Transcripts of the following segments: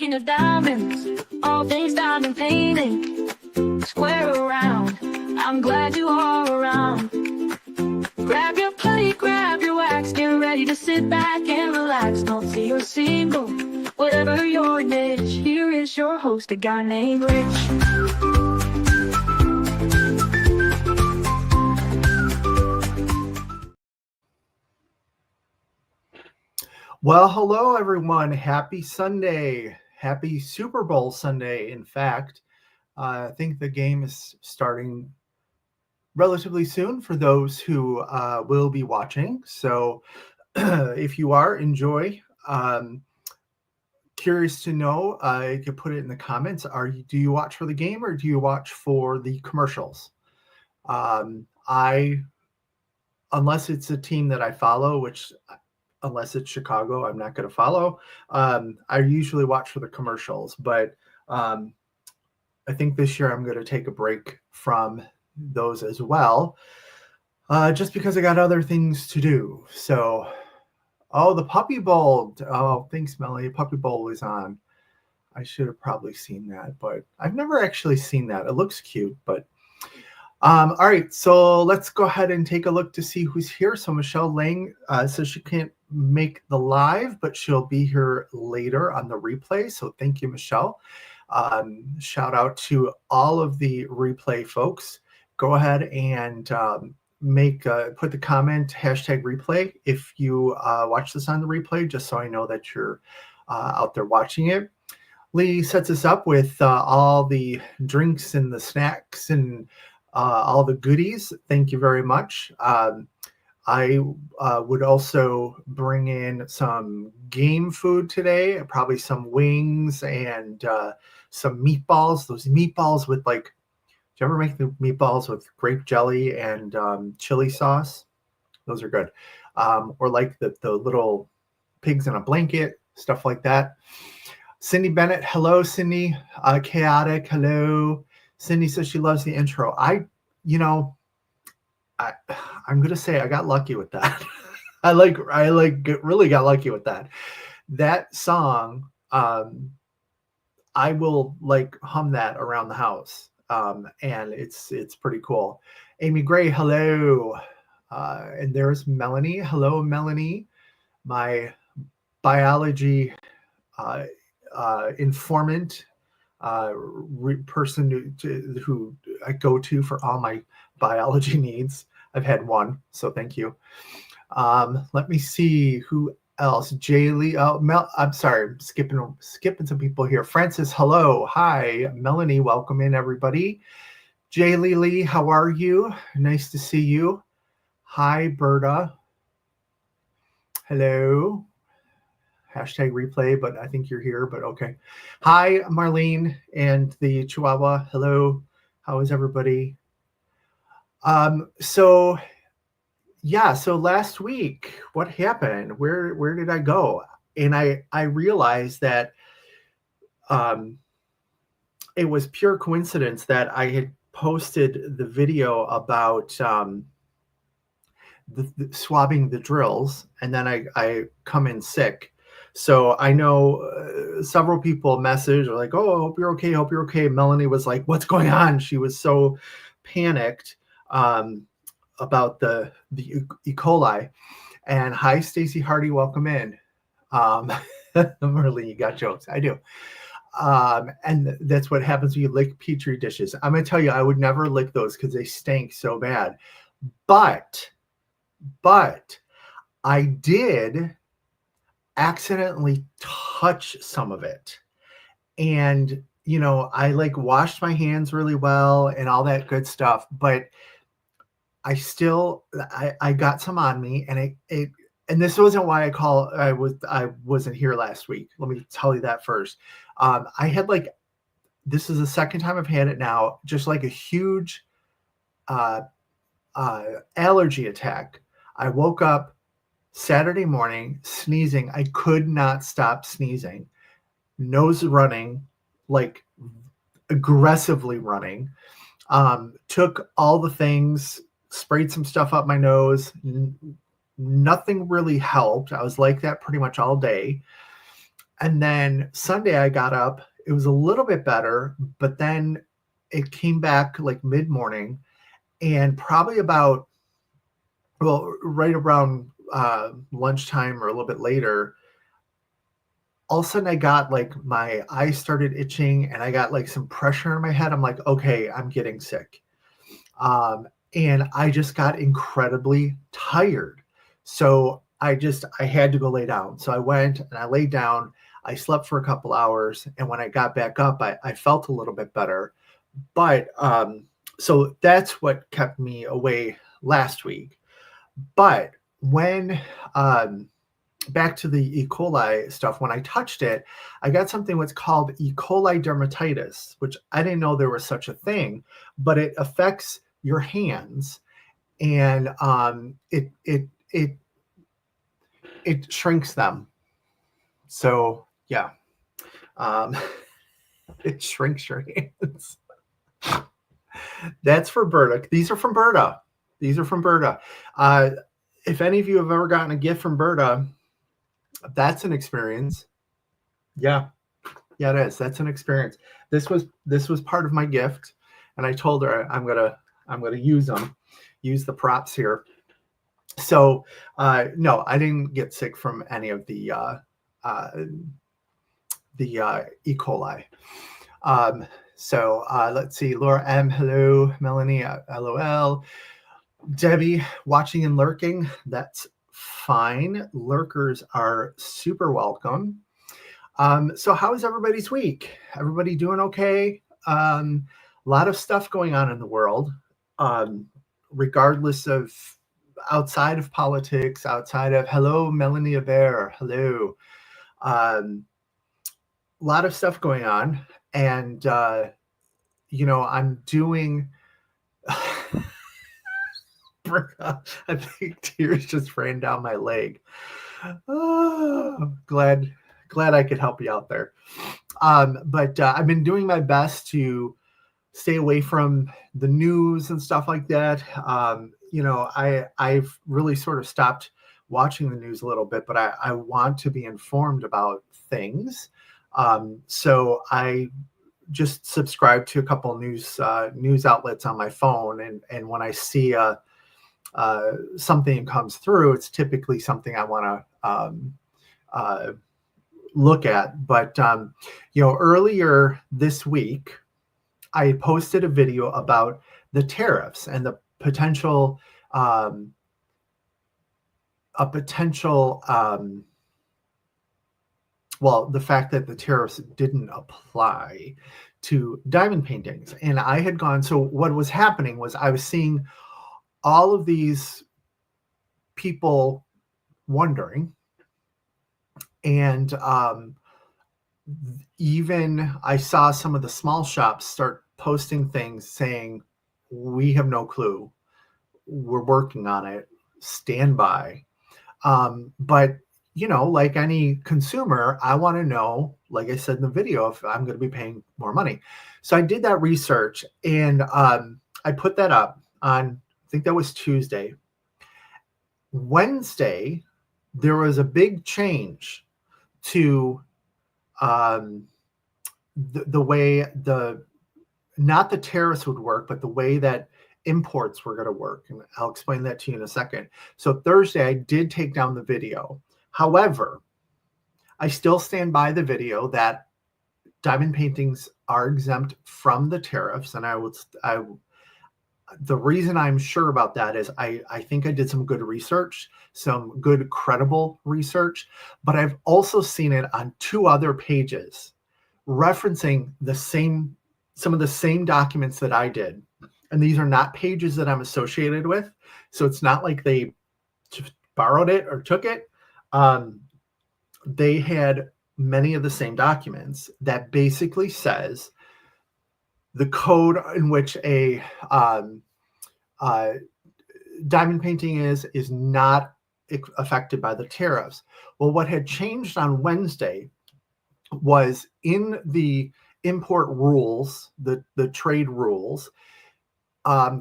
king of diamonds, all things diamond painting. Square around, I'm glad you are around. Grab your plate, grab your wax, get ready to sit back and relax. Don't see you're single, whatever your niche. Here is your host, a guy named Rich. Well, hello, everyone. Happy Sunday. Happy Super Bowl Sunday, in fact. I think the game is starting relatively soon for those who will be watching. So if you are, enjoy. Curious to know, you can put it in the comments. Do you watch for the game or do you watch for the commercials? Unless it's a team that I follow, which unless it's Chicago, I'm not going to follow. I usually watch for the commercials, but I think this year I'm going to take a break from those as well, just because I got other things to do. So, the Puppy Bowl. Oh, thanks, Melanie. Puppy Bowl is on. I should have probably seen that, but I've never actually seen that. It looks cute, but all right, so let's go ahead and take a look to see who's here. So Michelle Lang says she can't make the live, but she'll be here later on the replay. So thank you, Michelle. Shout out to all of the replay folks. Go ahead and put the comment #replay if you watch this on the replay, just so I know that you're out there watching it. Lee sets us up with all the drinks and the snacks and all the goodies. Thank you very much. I would also bring in some game food today, probably some wings and some meatballs. Those meatballs with do you ever make the meatballs with grape jelly and chili sauce? Those are good. Or like the little pigs in a blanket, stuff like that. Cindy Bennett, hello, Cindy. Chaotic, hello. Cindy says she loves the intro. I'm going to say I got lucky with that. I really got lucky with that. That song, I will hum that around the house. And it's pretty cool. Amy Gray, hello. And there's Melanie. Hello, Melanie. My biology informant, person who I go to for all my biology needs. I've had one, so thank you. Let me see who else. Jaylee. Oh, I'm sorry, I'm skipping some people here. Francis, hello. Hi. Melanie, welcome in, everybody. Jaylee Lee, how are you? Nice to see you. Hi, Berta. Hello. #replay, but I think you're here, but okay. Hi, Marlene and the Chihuahua. Hello. How is everybody? So last week, what happened? Where did I go? And I realized that it was pure coincidence that I had posted the video about the swabbing the drills, and then I come in sick. So I know several people messaged like, "Oh, hope you're okay. Hope you're okay." Melanie was like, "What's going on?" She was so panicked about the E. coli. And hi, Stacy Hardy, welcome in. Marlene, you got jokes. I do. And that's what happens when you lick Petri dishes. I'm gonna tell you, I would never lick those because they stink so bad. But I did accidentally touch some of it. And, I washed my hands really well and all that good stuff, but I got some on me, and and this wasn't why I wasn't here last week. Let me tell you that first. I had this is the second time I've had it now, just a huge allergy attack. I woke up Saturday morning sneezing. I could not stop sneezing. Nose running, aggressively running. Took all the things, sprayed some stuff up my nose. Nothing really helped. I was like that pretty much all day. And then Sunday I got up. It was a little bit better, but then it came back like mid-morning, and probably about, well, right around lunchtime or a little bit later, all of a sudden I got like my eyes started itching and I got like some pressure in my head. I'm like, okay, I'm getting sick. And I just got incredibly tired. So I had to go lay down. So I went and I laid down. I slept for a couple hours. And when I got back up, I felt a little bit better. But so that's what kept me away last week. But when, back to the E. coli stuff, when I touched it, I got something what's called E. coli dermatitis, which I didn't know there was such a thing, but it affects your hands, and it shrinks them. So yeah, um, it shrinks your hands. That's for Berta. These are from Berta. These are from Berta. If any of you have ever gotten a gift from Berta, that's an experience. Yeah, yeah, it is. That's an experience. This was part of my gift, and I told her I'm gonna use them, use the props here. So no, I didn't get sick from any of the E. coli. So let's see, Laura M. Hello, Melanie. LOL. Debbie, watching and lurking. That's fine. Lurkers are super welcome. So how is everybody's week? Everybody doing okay? A lot of stuff going on in the world, regardless of outside of politics, outside of, hello, Melanie Bear. Hello. A lot of stuff going on. And, I'm doing, I think tears just ran down my leg. Oh, glad I could help you out there. But I've been doing my best to stay away from the news and stuff like that. I've really sort of stopped watching the news a little bit, but I want to be informed about things. So I just subscribe to a couple of news outlets on my phone, and when I see something comes through, it's typically something I want to look at. But earlier this week, I posted a video about the tariffs and the potential the fact that the tariffs didn't apply to diamond paintings. And I had gone, so what was happening was I was seeing all of these people wondering, and even I saw some of the small shops start posting things saying, we have no clue, we're working on it, stand by. But like any consumer, I want to know, like I said in the video, if I'm going to be paying more money. So I did that research, and I put that up on, I think that was Tuesday. Wednesday, there was a big change to the way not the tariffs would work, but the way that imports were going to work. And I'll explain that to you in a second. So Thursday, I did take down the video. However, I still stand by the video that diamond paintings are exempt from the tariffs. And the reason I'm sure about that is I think I did some good research, some good credible research, but I've also seen it on 2 other pages referencing some of the same documents that I did. And these are not pages that I'm associated with. So it's not like they just borrowed it or took it. They had many of the same documents that basically says the code in which a diamond painting is not affected by the tariffs. Well, what had changed on Wednesday was in the import rules, the trade rules,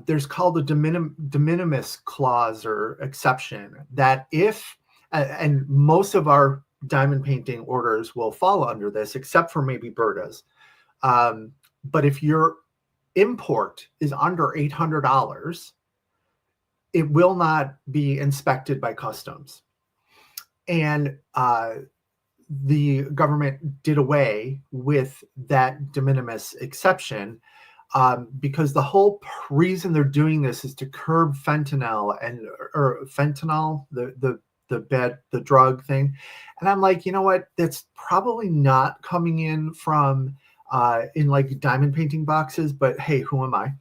there's called a de minimis clause or exception, that if, and most of our diamond painting orders will fall under this, except for maybe Berta's. But if your import is under $800, it will not be inspected by customs. And the government did away with that de minimis exception because the whole reason they're doing this is to curb fentanyl the drug thing. And I'm like, you know what? That's probably not coming in from in like diamond painting boxes, but hey, who am I?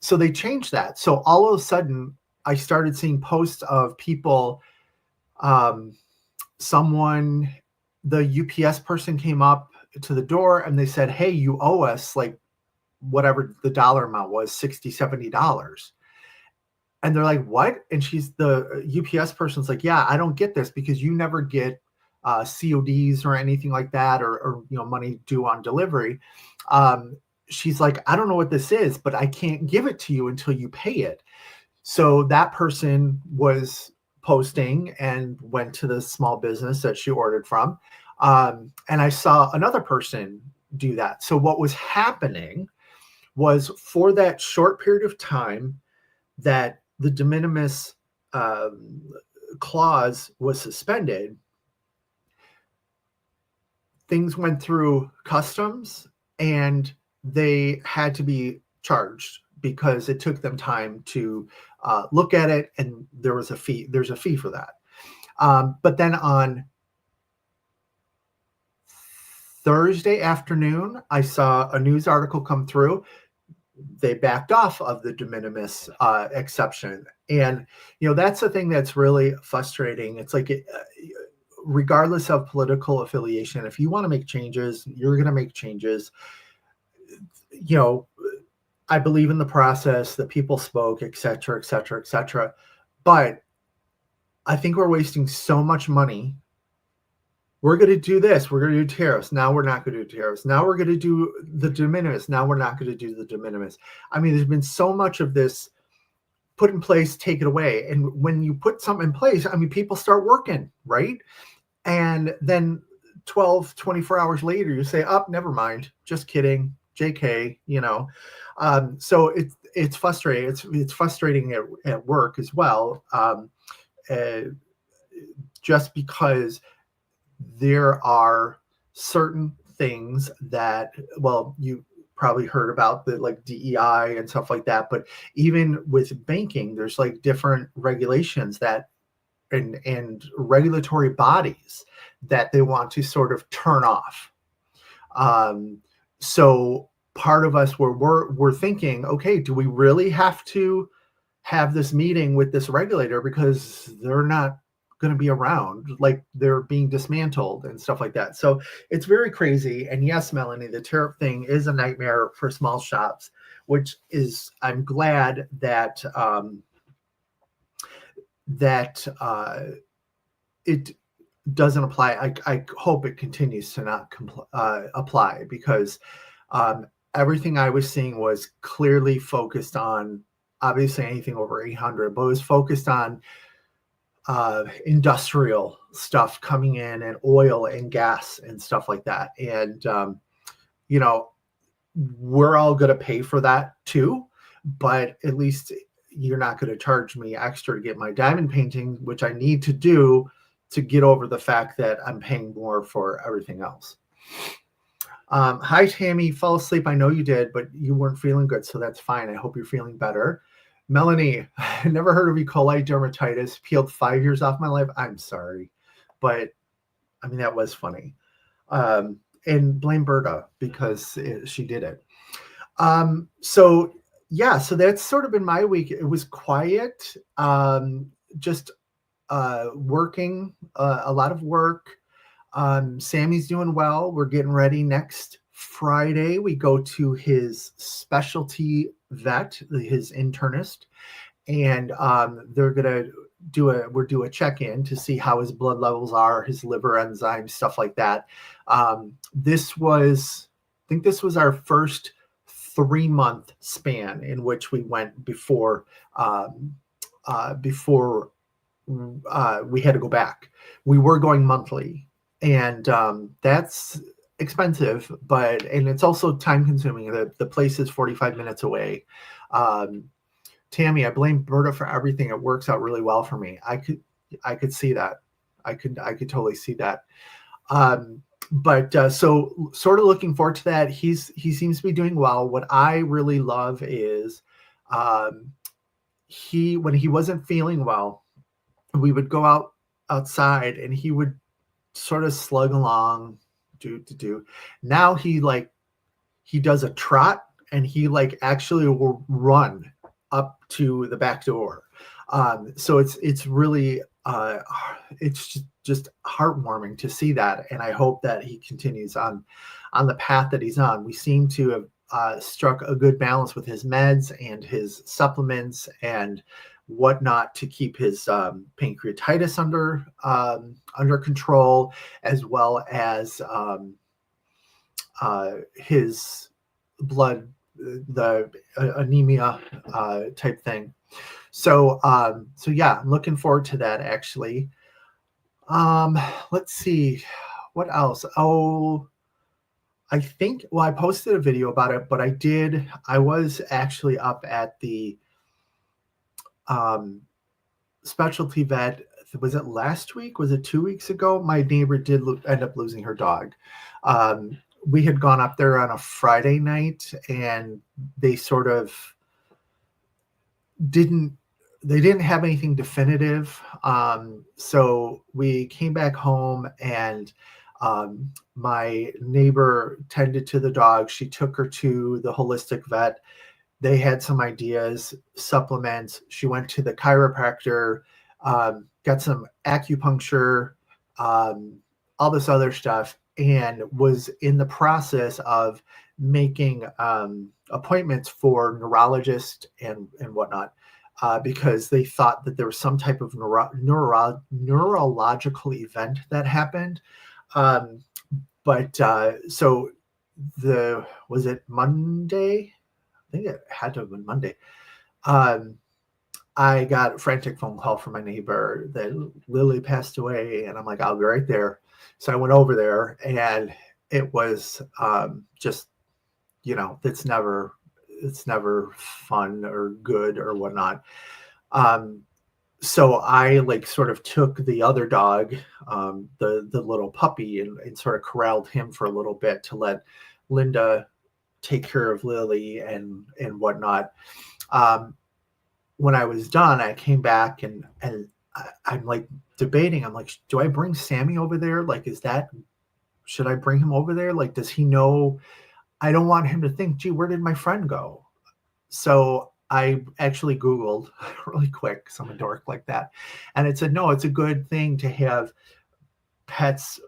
So they changed that. So all of a sudden, I started seeing posts of people. The UPS person came up to the door and they said, hey, you owe us like whatever the dollar amount was, $60, $70. And they're like, what? And the UPS person's like, yeah, I don't get this because you never get CODs or anything like that, or money due on delivery. She's like, I don't know what this is, but I can't give it to you until you pay it. So that person was posting and went to the small business that she ordered from. And I saw another person do that. So what was happening was, for that short period of time that the de minimis clause was suspended, things went through customs and they had to be charged because it took them time to look at it, and there's a fee for that. But then on Thursday afternoon, I saw a news article come through. They backed off of the de minimis exception. And, that's the thing that's really frustrating. It's like, regardless of political affiliation, if you want to make changes, you're going to make changes. I believe in the process, that people spoke, et cetera, et cetera, et cetera. But I think we're wasting so much money. We're going to do this. We're going to do tariffs. Now we're not going to do tariffs. Now we're going to do the de minimis. Now we're not going to do the de minimis. I mean, there's been so much of this put in place, take it away. And when you put something in place, I mean, people start working, right? And then 12, 24 hours later, you say, oh, never mind. Just kidding. JK, So it's frustrating. It's frustrating at work as well, just because there are certain things that, well, you probably heard about the like DEI and stuff like that, but even with banking, there's like different regulations that and regulatory bodies that they want to sort of turn off. So part of us we're thinking, okay, do we really have to have this meeting with this regulator because they're not going to be around, like they're being dismantled and stuff like that. So it's very crazy. And yes, Melanie, the tariff thing is a nightmare for small shops, which is, I'm glad that it doesn't apply. I hope it continues to not apply, because everything I was seeing was clearly focused on, obviously anything over 800, but it was focused on industrial stuff coming in, and oil and gas and stuff like that. And, we're all going to pay for that too, but at least you're not going to charge me extra to get my diamond painting, which I need to do to get over the fact that I'm paying more for everything else. Hi, Tammy. Fell asleep. I know you did, but you weren't feeling good, so that's fine. I hope you're feeling better. Melanie, I never heard of E. coli dermatitis. Peeled 5 years off my life. I'm sorry, but I mean, that was funny. And blame Berta because she did it. So that's sort of been my week. It was quiet, just working, a lot of work. Sammy's doing well. We're getting ready. Next Friday, we go to his specialty vet, his internist, and they're going to do a check-in to see how his blood levels are, his liver enzymes, stuff like that. I think this was our first 3-month span in which we went before we had to go back. We were going monthly, and that's expensive, and it's also time consuming. The place is 45 minutes away. Um, Tammy, I blame Berta for everything. It works out really well for me. I could see that. I could totally see that. But so sort of looking forward to that. He seems to be doing well. What I really love is um, when he wasn't feeling well, we would go outside and he would sort of slug along, do. Now he does a trot and he actually will run up to the back door. So it's really it's just heartwarming to see that, and I hope that he continues on the path that he's on. We seem to have struck a good balance with his meds and his supplements and whatnot to keep his pancreatitis under control, as well as his blood, the anemia type thing. So yeah, I'm looking forward to that actually. Let's see what else. Oh, I think, well, I posted a video about it, but I was actually up at the specialty vet. Was it last week? Was it 2 weeks ago? My neighbor did end up losing her dog. We had gone up there on a Friday night, and they sort of didn't have anything definitive. So we came back home, and my neighbor tended to the dog. She took her to the holistic vet. They had some ideas, supplements. She went to the chiropractor, got some acupuncture, all this other stuff, and was in the process of making appointments for neurologists and whatnot, because they thought that there was some type of neurological event that happened. But so was it Monday? I think it had to have been Monday. I got a frantic phone call from my neighbor that Lily passed away, and I'm like, I'll be right there. So I went over there, and it was just, it's never fun or good or whatnot. So I sort of took the other dog, the little puppy, and sort of corralled him for a little bit to let Linda take care of Lily and whatnot. When I was done, I came back and I'm debating. I'm like, do I bring Sammy over there? Should I bring him over there? Does he know? I don't want him to think, gee, where did my friend go? So I actually Googled really quick, because I'm a dork like that. And it said, no, it's a good thing to have pets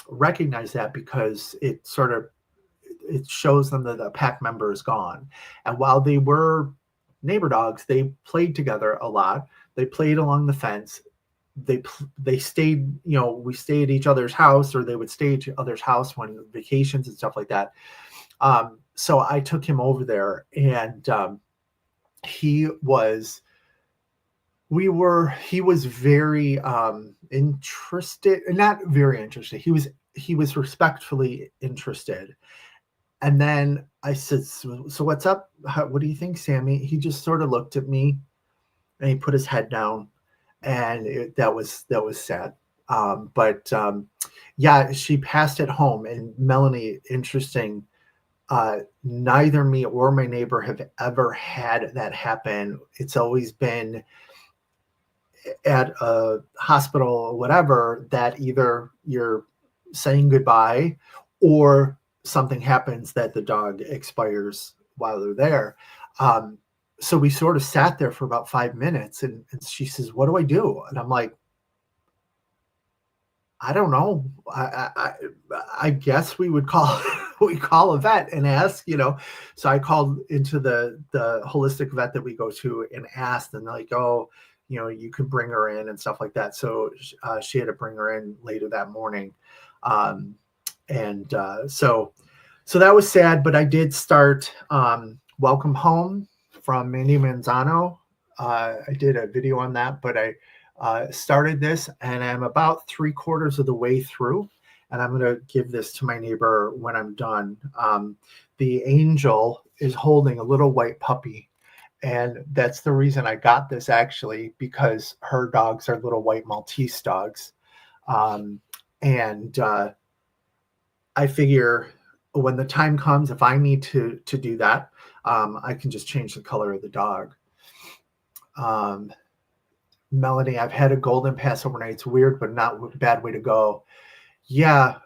recognize that, because it shows them that a pack member is gone. And while they were neighbor dogs, they played together a lot. They played along the fence. They stayed, we stayed at each other's house, or they would stay at each other's house when vacations and stuff like that. So I took him over there, and he was very interested, not very interested. He was respectfully interested. And then I said, so what's up? What do you think, Sammy? He just sort of looked at me, and he put his head down, and that was sad. But yeah, she passed at home. And Melanie, interesting, neither me or my neighbor have ever had that happen. It's always been at a hospital or whatever, that either you're saying goodbye or something happens that the dog expires while they're there. So we sort of sat there for about 5 minutes, and she says, what do I do? And I'm like, I don't know. I guess we would call a vet and ask, So I called into the holistic vet that we go to and asked, and they're like, oh, you could bring her in and stuff like that. So she had to bring her in later that morning. So that was sad, but I did start Welcome Home from Mandy Manzano. I did a video on that, but started this, and I'm about 3/4 of the way through, and I'm going to give this to my neighbor when I'm done. The Angel is holding a little white puppy, and that's the reason I got this, actually, because her dogs are little white Maltese dogs. And I figure when the time comes, if I need to do that, I can just change the color of the dog. Melanie, I've had a golden pass overnight. It's weird, but not a bad way to go. Yeah,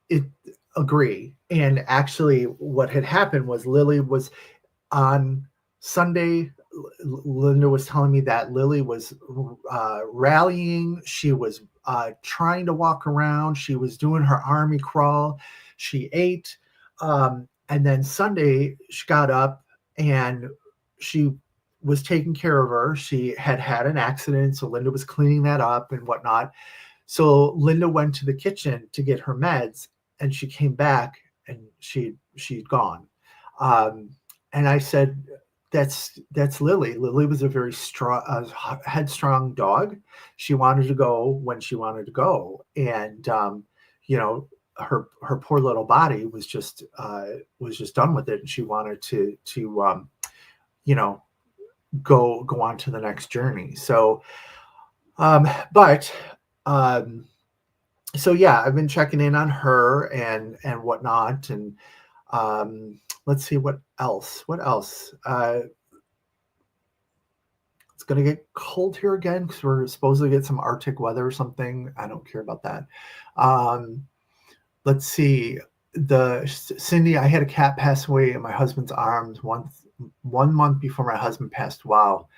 it agree. And actually, what had happened was Lily was on Sunday. Linda was telling me that Lily was rallying. She was trying to walk around. She was doing her army crawl. She ate. And then Sunday, she got up and she was taking care of her. She had had an accident, so Linda was cleaning that up and whatnot. So Linda went to the kitchen to get her meds, and she came back and she'd gone. And I said, that's Lily. Lily was a very strong, headstrong dog. She wanted to go when she wanted to go, and her poor little body was just done with it, and she wanted to go on to the next journey. So, so yeah, I've been checking in on her and whatnot, and let's see what else. It's gonna get cold here again because we're supposed to get some Arctic weather or something. I don't care about that. Let's see. Cindy, I had a cat pass away in my husband's arms 1 month before my husband passed. Wow.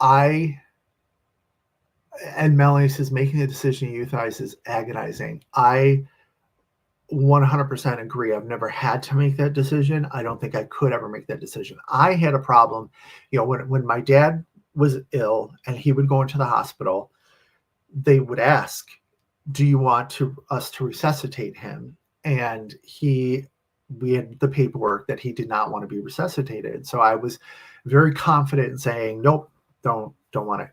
And Melanie says, making the decision to euthanize is agonizing. I 100% agree. I've never had to make that decision. I don't think I could ever make that decision. I had a problem, when my dad was ill and he would go into the hospital, they would ask, do you want us to resuscitate him? And we had the paperwork that he did not want to be resuscitated. So I was very confident in saying, nope, don't want it.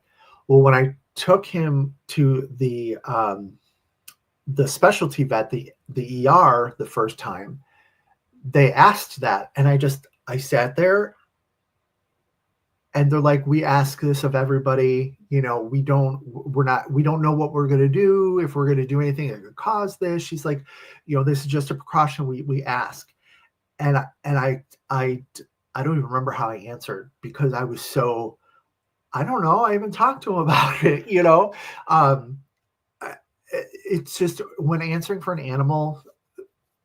Well, when I took him to the specialty vet, the ER, the first time, they asked that, and I sat there, and they're like, we ask this of everybody. We don't know what we're going to do, if we're going to do anything that could cause this. She's like, this is just a precaution we ask. And I don't even remember how I answered, because I was so, I don't know. I haven't talked to him about it, it's just when answering for an animal,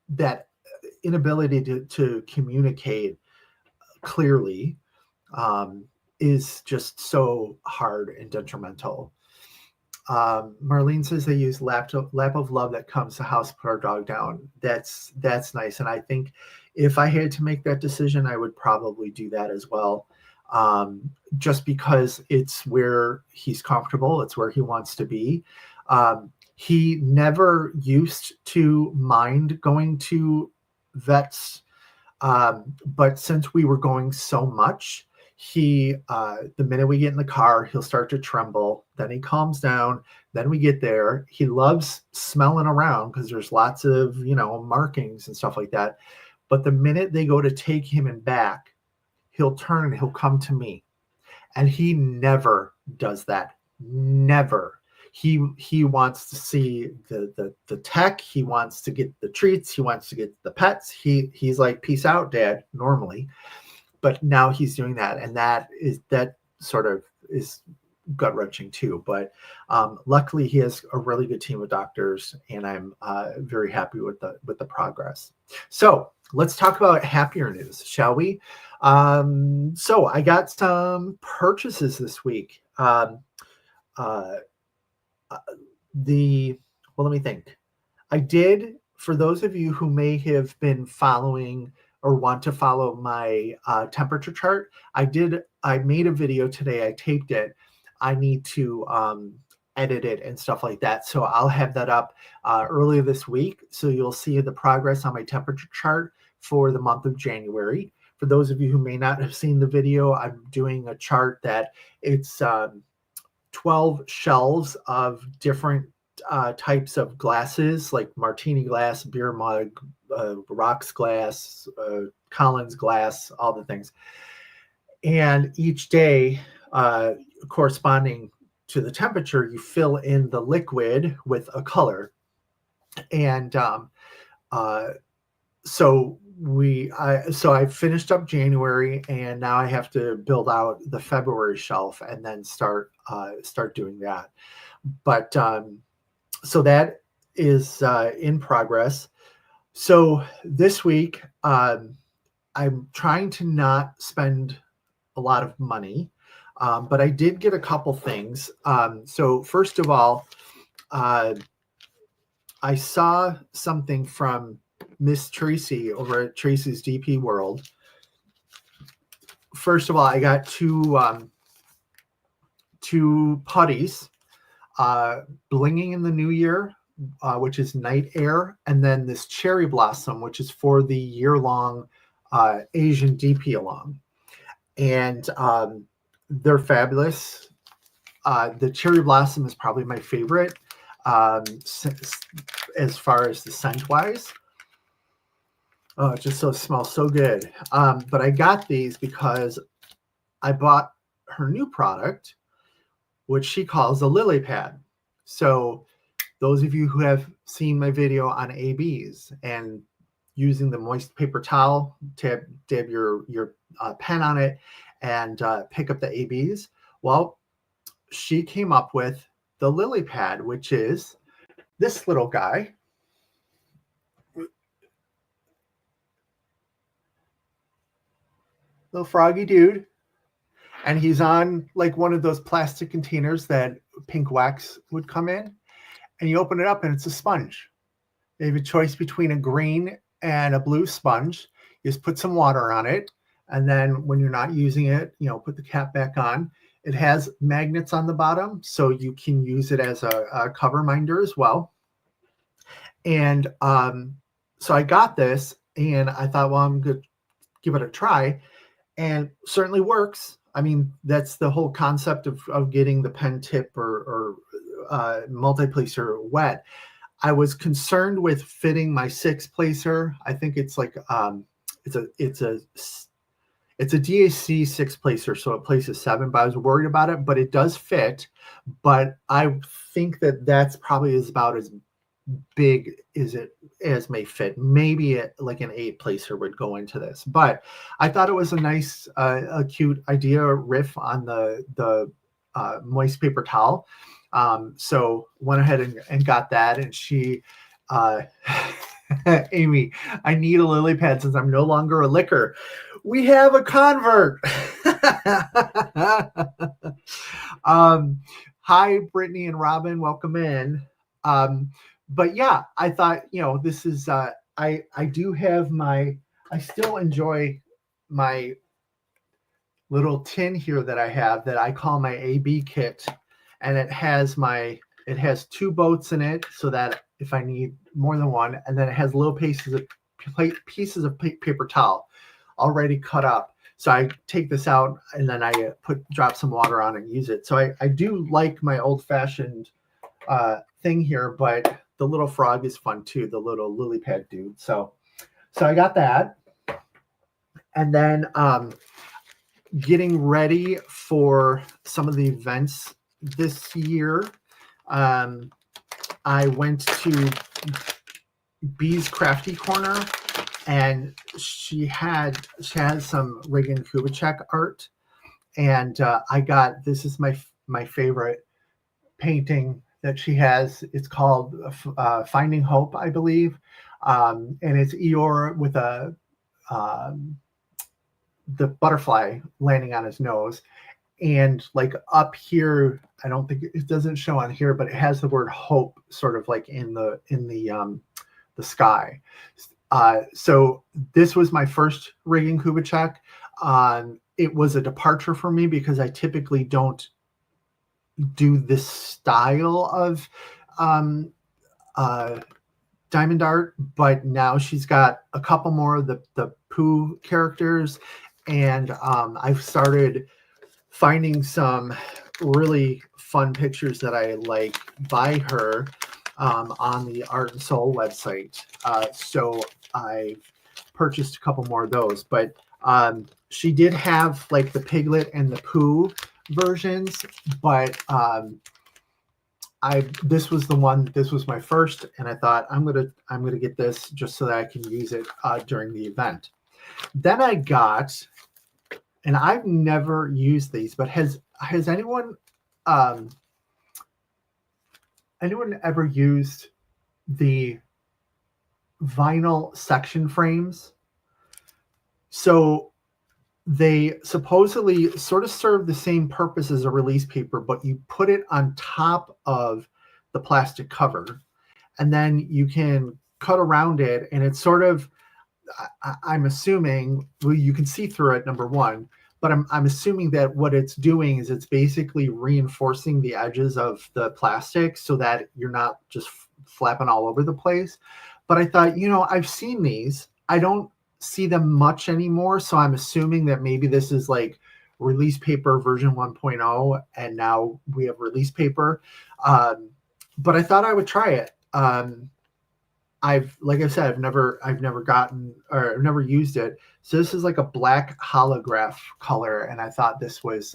that inability to communicate clearly is just so hard and detrimental. Marlene says they use lap of love that comes to house, put our dog down. That's nice. And I think if I had to make that decision, I would probably do that as well. Just because it's where he's comfortable. It's where he wants to be. He never used to mind going to vets. But since we were going so much, the minute we get in the car, he'll start to tremble. Then he calms down. Then we get there. He loves smelling around because there's lots of, markings and stuff like that. But the minute they go to take him in back, he'll turn and he'll come to me. And he never does that. Never. He wants to see the tech. He wants to get the treats. He wants to get the pets. He's like, peace out, Dad, normally. But now he's doing that. And that sort of is gut-wrenching too. But luckily he has a really good team of doctors, and I'm very happy with the progress. So let's talk about happier news, shall we? So I got some purchases this week. Let me think. I did, for those of you who may have been following or want to follow my temperature chart, I made a video today. I taped it. I need to edit it and stuff like that. So I'll have that up earlier this week. So you'll see the progress on my temperature chart for the month of January. For those of you who may not have seen the video, I'm doing a chart that it's 12 shelves of different types of glasses, like martini glass, beer mug, rocks glass, Collins glass, all the things. And each day, corresponding to the temperature, you fill in the liquid with a color. And so I finished up January, and now I have to build out the February shelf and then start doing that. But so that is in progress. So this week, I'm trying to not spend a lot of money, but I did get a couple things. So first of all, I saw something from Miss Tracy over at Tracy's DP World. First of all, I got two putties, Blinging in the New Year, which is Night Air, and then this Cherry Blossom, which is for the year-long Asian DP along. And they're fabulous. The Cherry Blossom is probably my favorite as far as the scent-wise. Oh, it just smells so good. But I got these because I bought her new product, which she calls a lily pad. So those of you who have seen my video on ABs and using the moist paper towel to dab your pen on it and pick up the ABs, well, she came up with the lily pad, which is this little guy. Little froggy dude. And he's on like one of those plastic containers that pink wax would come in. And you open it up and it's a sponge. You have a choice between a green and a blue sponge. You just put some water on it. And then when you're not using it, put the cap back on. It has magnets on the bottom, so you can use it as a cover minder as well. And so I got this, and I thought, well, I'm going to give it a try. And certainly works. I mean, that's the whole concept of getting the pen tip or multi-placer wet. I was concerned with fitting my 6-placer. I think it's like it's a DAC 6-placer, so it places 7. But I was worried about it. But it does fit. But I think that's probably about as big as may fit. Maybe like an 8-placer would go into this. But I thought it was a nice, a cute idea, riff on the moist paper towel. So went ahead and got that. And she, Amy, I need a lily pad since I'm no longer a licker. We have a convert. Hi, Brittany and Robin. Welcome in. But yeah, I thought, this is, I do have I still enjoy my little tin here that I have that I call my AB kit. And it has 2 boats in it so that if I need more than one, and then it has little pieces of paper towel already cut up. So I take this out and then I drop some water on it and use it. So I do like my old-fashioned thing here, but the little frog is fun too, the little lily pad dude. So I got that. And then getting ready for some of the events this year. I went to Bee's Crafty Corner, and she has some Regan Kubitschek art, and I got, this is my favorite painting that she has. It's called Finding Hope, I believe, and it's Eeyore with the butterfly landing on his nose. And like up here, I don't think it doesn't show on here, but it has the word hope sort of like in the sky. So this was my first Regan Kubitschek. It was a departure for me because I typically don't do this style of diamond art, but now she's got a couple more of the Pooh characters, and I've started finding some really fun pictures that I like by her on the Art and Soul website. So I purchased a couple more of those, but she did have like the Piglet and the Pooh versions, but this was my first, and I thought I'm gonna get this just so that I can use it during the event. Then I got, and I've never used these, but has anyone ever used the vinyl section frames? So they supposedly sort of serve the same purpose as a release paper, but you put it on top of the plastic cover, and then you can cut around it, and it's sort of, I'm assuming, well, you can see through it, number one, but I'm assuming that what it's doing is it's basically reinforcing the edges of the plastic so that you're not just flapping all over the place. But I thought, I've seen these. I don't see them much anymore, so I'm assuming that maybe this is like release paper version 1.0, and now we have release paper. But I thought I would try it. Like I said, I've never gotten or never used it. So this is like a black holograph color, and I thought this was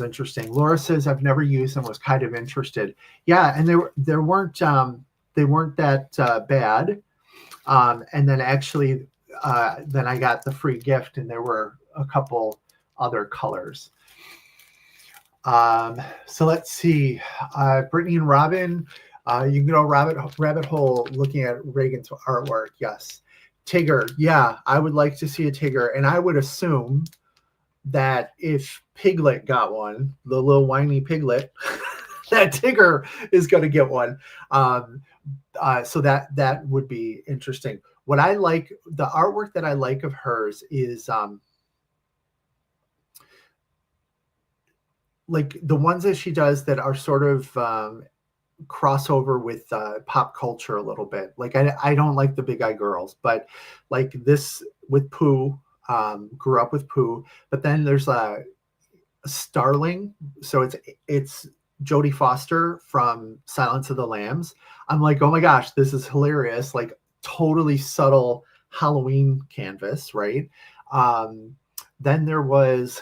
interesting. Laura says I've never used them, was kind of interested. Yeah, and they weren't that bad. And then actually, then I got the free gift, and there were a couple other colors. So let's see, Brittany and Robin. You can go rabbit hole looking at Reagan's artwork. Yes. Tigger. Yeah, I would like to see a Tigger. And I would assume that if Piglet got one, the little whiny Piglet, that Tigger is going to get one. So that would be interesting. What I like, the artwork that I like of hers is like the ones that she does that are sort of crossover with pop culture a little bit. Like I don't like the Big Eye Girls, but like this with Pooh, grew up with Pooh. But then there's a Starling, so it's Jodie Foster from Silence of the Lambs. I'm like, oh my gosh, this is hilarious! Like totally subtle Halloween canvas, right? Then there was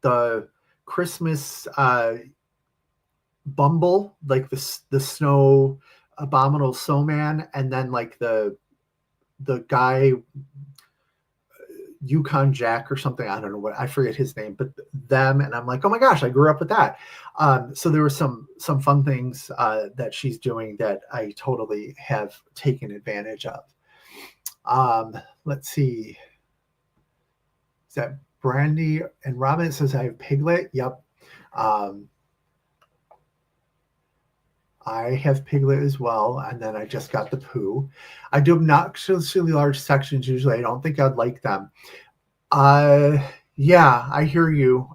the Christmas Bumble, like the snow abominable snowman, and then like the guy Yukon Jack or something. I don't know I forget his name, but them, and I'm like, oh my gosh, I grew up with that. So there were some fun things that she's doing that I totally have taken advantage of. Let's see. Is that Brandy and Robin? Says I have Piglet. Yep. I have Piglet as well, and then I just got the Pooh. I do obnoxiously large sections usually. I don't think I'd like them. Yeah, I hear you.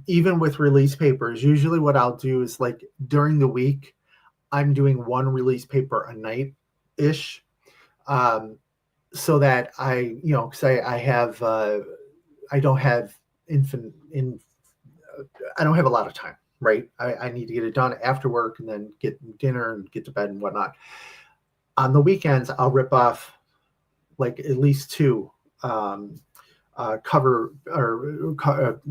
Even with release papers, usually what I'll do is like during the week, I'm doing one release paper a night-ish, so that because I don't have I don't have a lot of time. Right. I need to get it done after work and then get dinner and get to bed and whatnot. On the weekends, I'll rip off like at least two cover or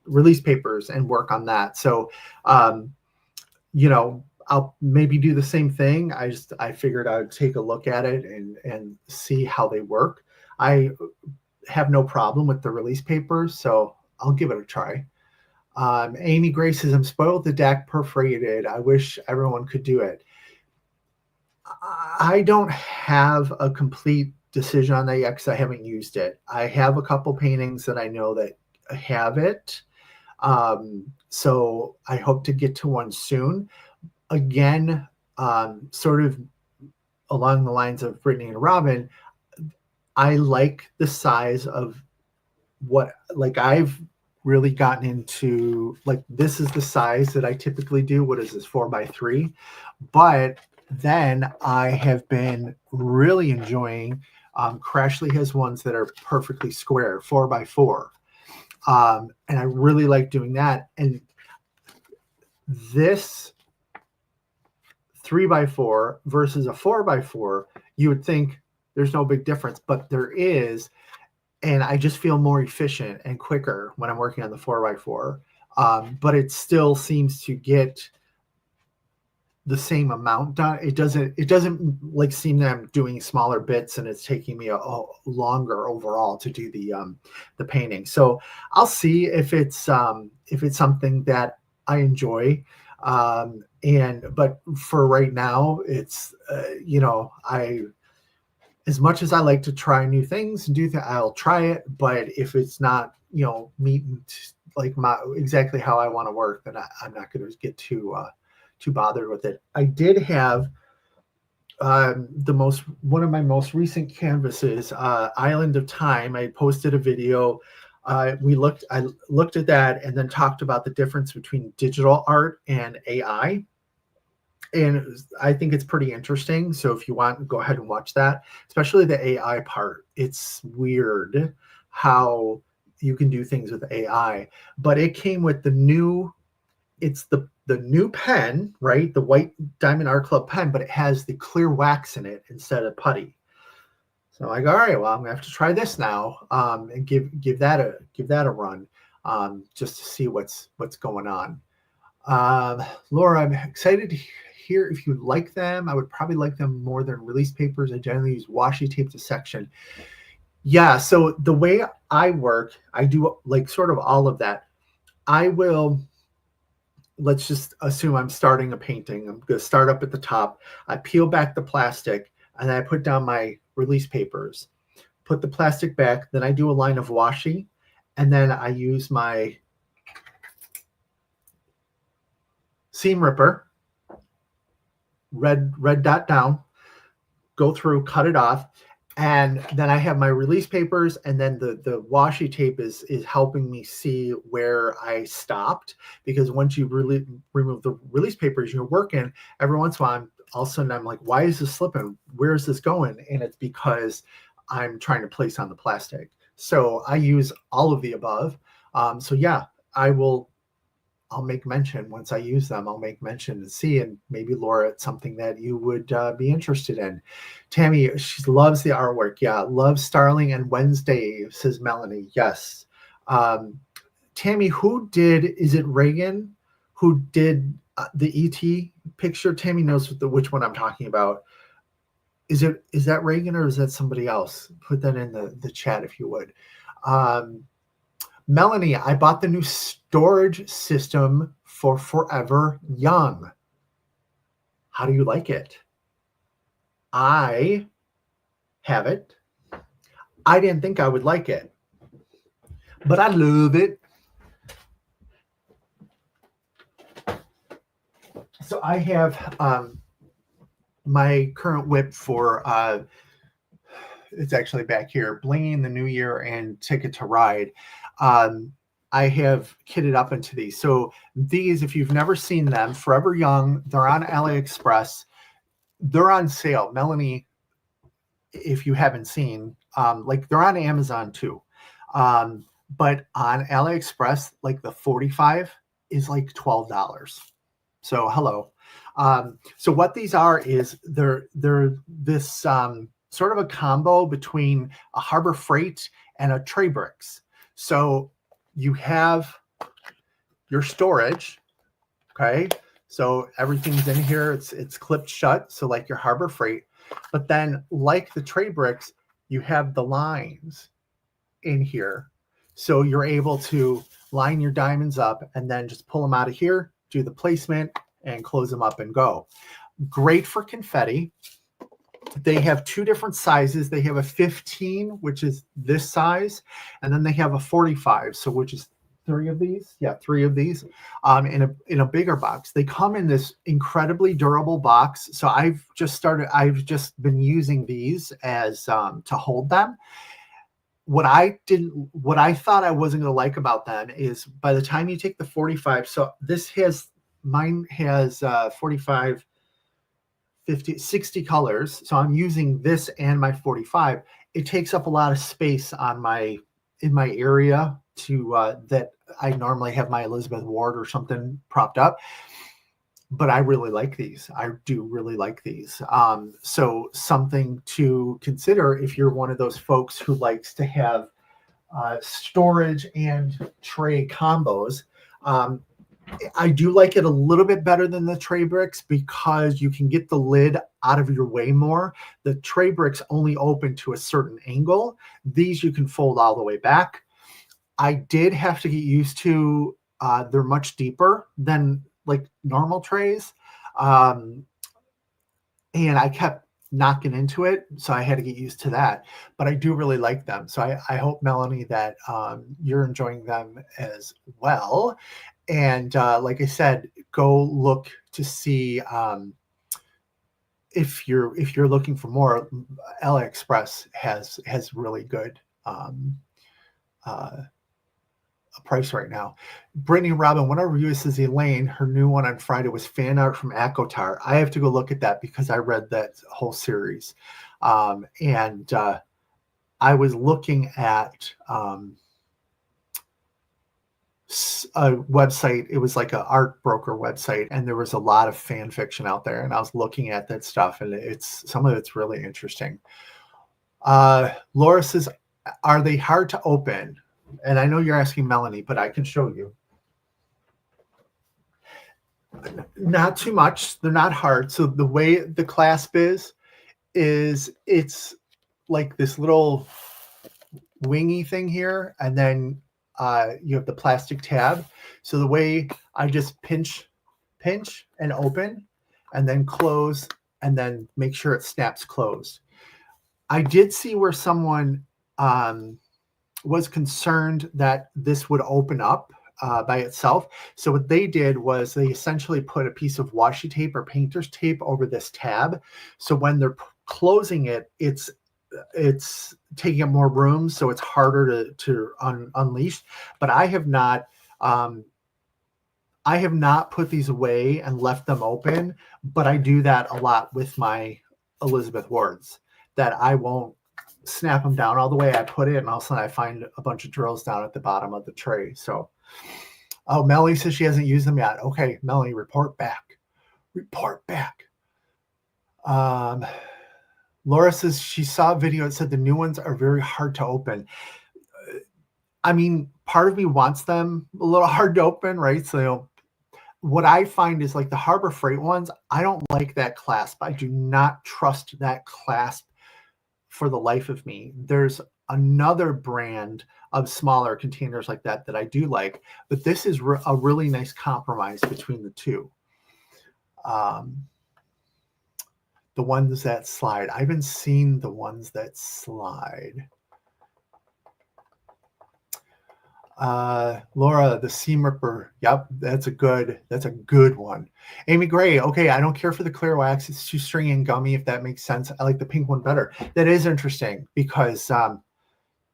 release papers and work on that. So, I'll maybe do the same thing. I figured I'd take a look at it and see how they work. I have no problem with the release papers, so I'll give it a try. Amy Grace says, I'm spoiled the DAC perforated. I wish everyone could do it. I don't have a complete decision on that yet because I haven't used it. I have a couple paintings that I know that have it. So I hope to get to one soon. Again, sort of along the lines of Brittany and Robin, I like the size of I've really gotten into, like, this is the size that I typically do. What is this, 4x3? But then I have been really enjoying, Crashly has ones that are perfectly square, 4x4. And I really like doing that. And this 3x4 versus a 4x4, you would think there's no big difference, but there is. And I just feel more efficient and quicker when I'm working on the 4x4. But it still seems to get the same amount done. It doesn't like seem that I'm doing smaller bits and it's taking me a longer overall to do the painting. So I'll see if it's something that I enjoy. But for right now, it's I, as much as I like to try new things and do that, I'll try it. But if it's not meeting like my exactly how I want to work, then I'm not going to get too bothered with it. I did have one of my most recent canvases, Island of Time. I posted a video. I looked at that and then talked about the difference between digital art and AI. And I think it's pretty interesting. So if you want, go ahead and watch that, especially the AI part. It's weird how you can do things with AI, but it came with it's the new pen, right? The white Diamond Art Club pen, but it has the clear wax in it instead of putty. So I go, all right, well, I'm gonna have to try this now, and give that a run, just to see what's going on. Laura, I'm excited to hear if you like them. I would probably like them more than release papers. I generally use washi tape to section. Yeah, so the way I work, I do like sort of all of that. Let's just assume I'm starting a painting. I'm going to start up at the top. I peel back the plastic and I put down my release papers, put the plastic back. Then I do a line of washi, and then I use my seam ripper, red dot down, go through, cut it off. And then I have my release papers, and then the washi tape is helping me see where I stopped, because once you really remove the release papers, you're working. Every once in a while, all of a sudden I'm like, why is this slipping? Where is this going? And it's because I'm trying to place on the plastic. So I use all of the above. So yeah, I'll make mention once I use them. I'll make mention and see, and maybe Laura, it's something that you would be interested in. Tammy, she loves the artwork. Yeah, loves Starling and Wednesday, says Melanie. Yes. Tammy, is it Reagan who did the ET picture? Tammy knows which one I'm talking about. Is that Reagan or is that somebody else? Put that in the chat if you would. Melanie, I bought the new storage system for Forever Young. How do you like it? I have it. I didn't think I would like it, but I love it. So I have my current whip for it's actually back here, Blinging the New Year and Ticket to Ride. I have kitted up into these. So these, if you've never seen them, Forever Young, they're on AliExpress. They're on sale. Melanie, if you haven't seen, like they're on Amazon too. But on AliExpress, like the 45 is like $12. So hello. So what these are is they're this sort of a combo between a Harbor Freight and a Tray Bricks. So you have your storage, okay? So everything's in here. It's clipped shut, so like your Harbor Freight. But then like the Tray Bricks, you have the lines in here. So you're able to line your diamonds up and then just pull them out of here, do the placement, and close them up and go. Great for confetti. They have two different sizes. They have a 15, which is this size, and then they have a 45, so which is three of these. Yeah, three of these in a bigger box. They come in this incredibly durable box. So I've just been using these as to hold them. What I thought I wasn't going to like about them is by the time you take the 45, so mine has 45, 50, 60 colors. So I'm using this and my 45. It takes up a lot of space on in my area to that I normally have my Elizabeth Ward or something propped up. But I really like these. I do really like these. So something to consider if you're one of those folks who likes to have storage and tray combos. I do like it a little bit better than the tray bricks because you can get the lid out of your way more. The tray bricks only open to a certain angle. These you can fold all the way back. I did have to get used to, they're much deeper than like normal trays. And I kept knocking into it, so I had to get used to that. But I do really like them. So I hope, Melanie, that you're enjoying them as well. And like I said, go look to see if you're looking for more. AliExpress has really good a price right now. Brittany Robin, one of our reviewers says Elaine, her new one on Friday was fan art from Akotar. I have to go look at that because I read that whole series. And I was looking at a website. It was like an art broker website, and there was a lot of fan fiction out there. And I was looking at that stuff, and some of it's really interesting. Laura says, are they hard to open? And I know you're asking Melanie, but I can show you. Not too much. They're not hard. So the way the clasp is it's like this little wingy thing here, and then you have the plastic tab. So the way I just pinch and open, and then close, and then make sure it snaps closed. I did see where someone was concerned that this would open up by itself. So what they did was they essentially put a piece of washi tape or painter's tape over this tab. So when they're closing it, it's taking up more room, so it's harder to unleash. But I have not put these away and left them open, but I do that a lot with my Elizabeth Wards, that I won't snap them down all the way. I put it, and all of a sudden I find a bunch of drills down at the bottom of the tray. So, oh, Melanie says she hasn't used them yet. Okay, Melanie, report back. Laura says she saw a video that said the new ones are very hard to open. I mean, part of me wants them a little hard to open, right? So what I find is like the Harbor Freight ones, I don't like that clasp. I do not trust that clasp for the life of me. There's another brand of smaller containers like that I do like, but this is a really nice compromise between the two. The ones that slide. I haven't seen the ones that slide. Laura, the seam ripper. Yep, that's a good one. Amy Gray, okay, I don't care for the clear wax. It's too stringy and gummy, if that makes sense. I like the pink one better. That is interesting because,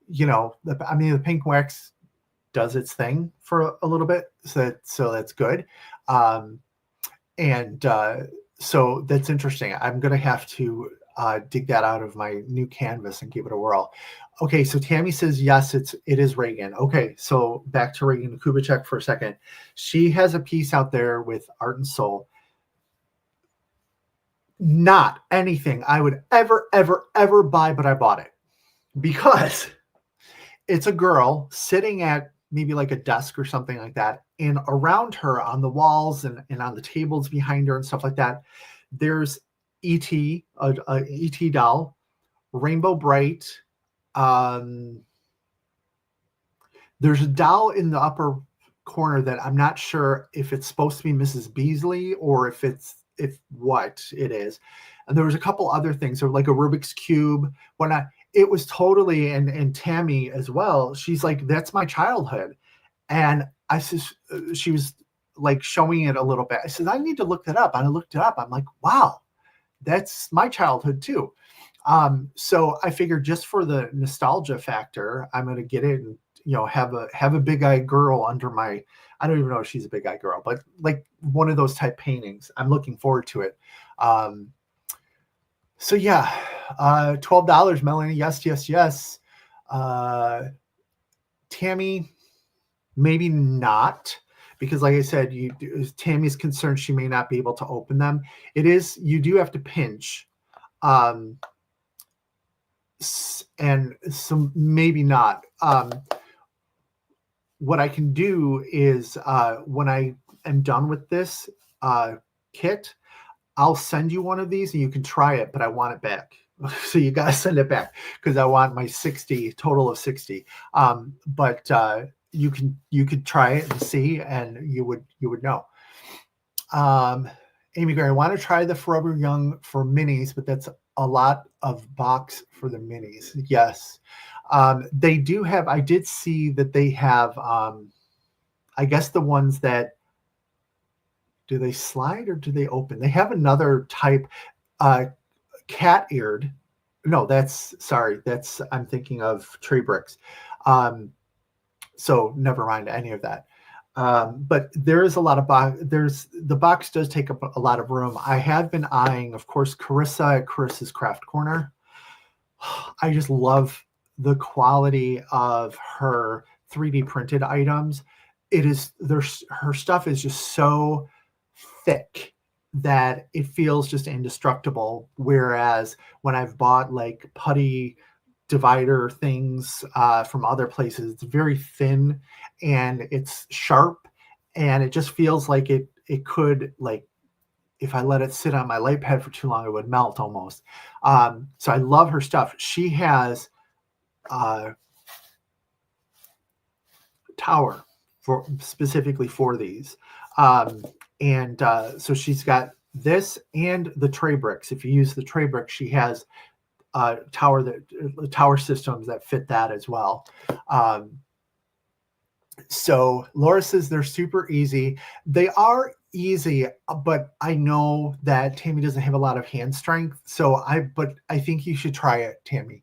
you know, the pink wax does its thing for a little bit. So that's good. So that's interesting. I'm going to have to dig that out of my new canvas and give it a whirl. Okay, so Tammy says, yes, it is Reagan. Okay, so back to Reagan Kubitschek for a second. She has a piece out there with Art and Soul. Not anything I would ever, ever, ever buy, but I bought it because it's a girl sitting at maybe like a desk or something like that. And around her on the walls and on the tables behind her and stuff like that, there's E.T., a E.T. doll, Rainbow Bright. There's a doll in the upper corner that I'm not sure if it's supposed to be Mrs. Beasley or if what it is. And there was a couple other things, or like a Rubik's Cube, whatnot. It was totally, and Tammy as well, she's like, that's my childhood. And I said, she was like showing it a little bit. I said, I need to look that up. And I looked it up. I'm like, wow, that's my childhood too. So I figured just for the nostalgia factor, I'm going to get it and, you know, have a big eyed girl under my, I don't even know if she's a big eyed girl, but like one of those type paintings. I'm looking forward to it. So yeah, $12, Melanie. Yes, yes, yes. Tammy, maybe not, because like I said, Tammy's concerned she may not be able to open them. It is, you do have to pinch. Um, and some maybe not. What I can do is when I am done with this kit, I'll send you one of these and you can try it, but I want it back. So you got to send it back because I want my 60 total of 60. But you could try it and see, and you would know. Amy Gray, I want to try the Forever Young for minis, but that's a lot of box for the minis. Yes. They do have, I did see that they have, I guess the ones that, do they slide or do they open? They have another type, cat eared. No, I'm thinking of tree bricks. So never mind any of that. But there is a lot of box. The box does take up a lot of room. I have been eyeing, of course, Carissa at Carissa's Craft Corner. I just love the quality of her 3D printed items. Her stuff is just so thick that it feels just indestructible. Whereas when I've bought like putty divider things from other places, it's very thin and it's sharp, and it just feels like it could, like, if I let it sit on my light pad for too long, it would melt almost. So I love her stuff. She has tower for specifically for these. So she's got this and the tray bricks. If you use the tray bricks, she has tower systems that fit that as well. So Laura says they're super easy. They are easy, but I know that Tammy doesn't have a lot of hand strength. But I think you should try it, Tammy.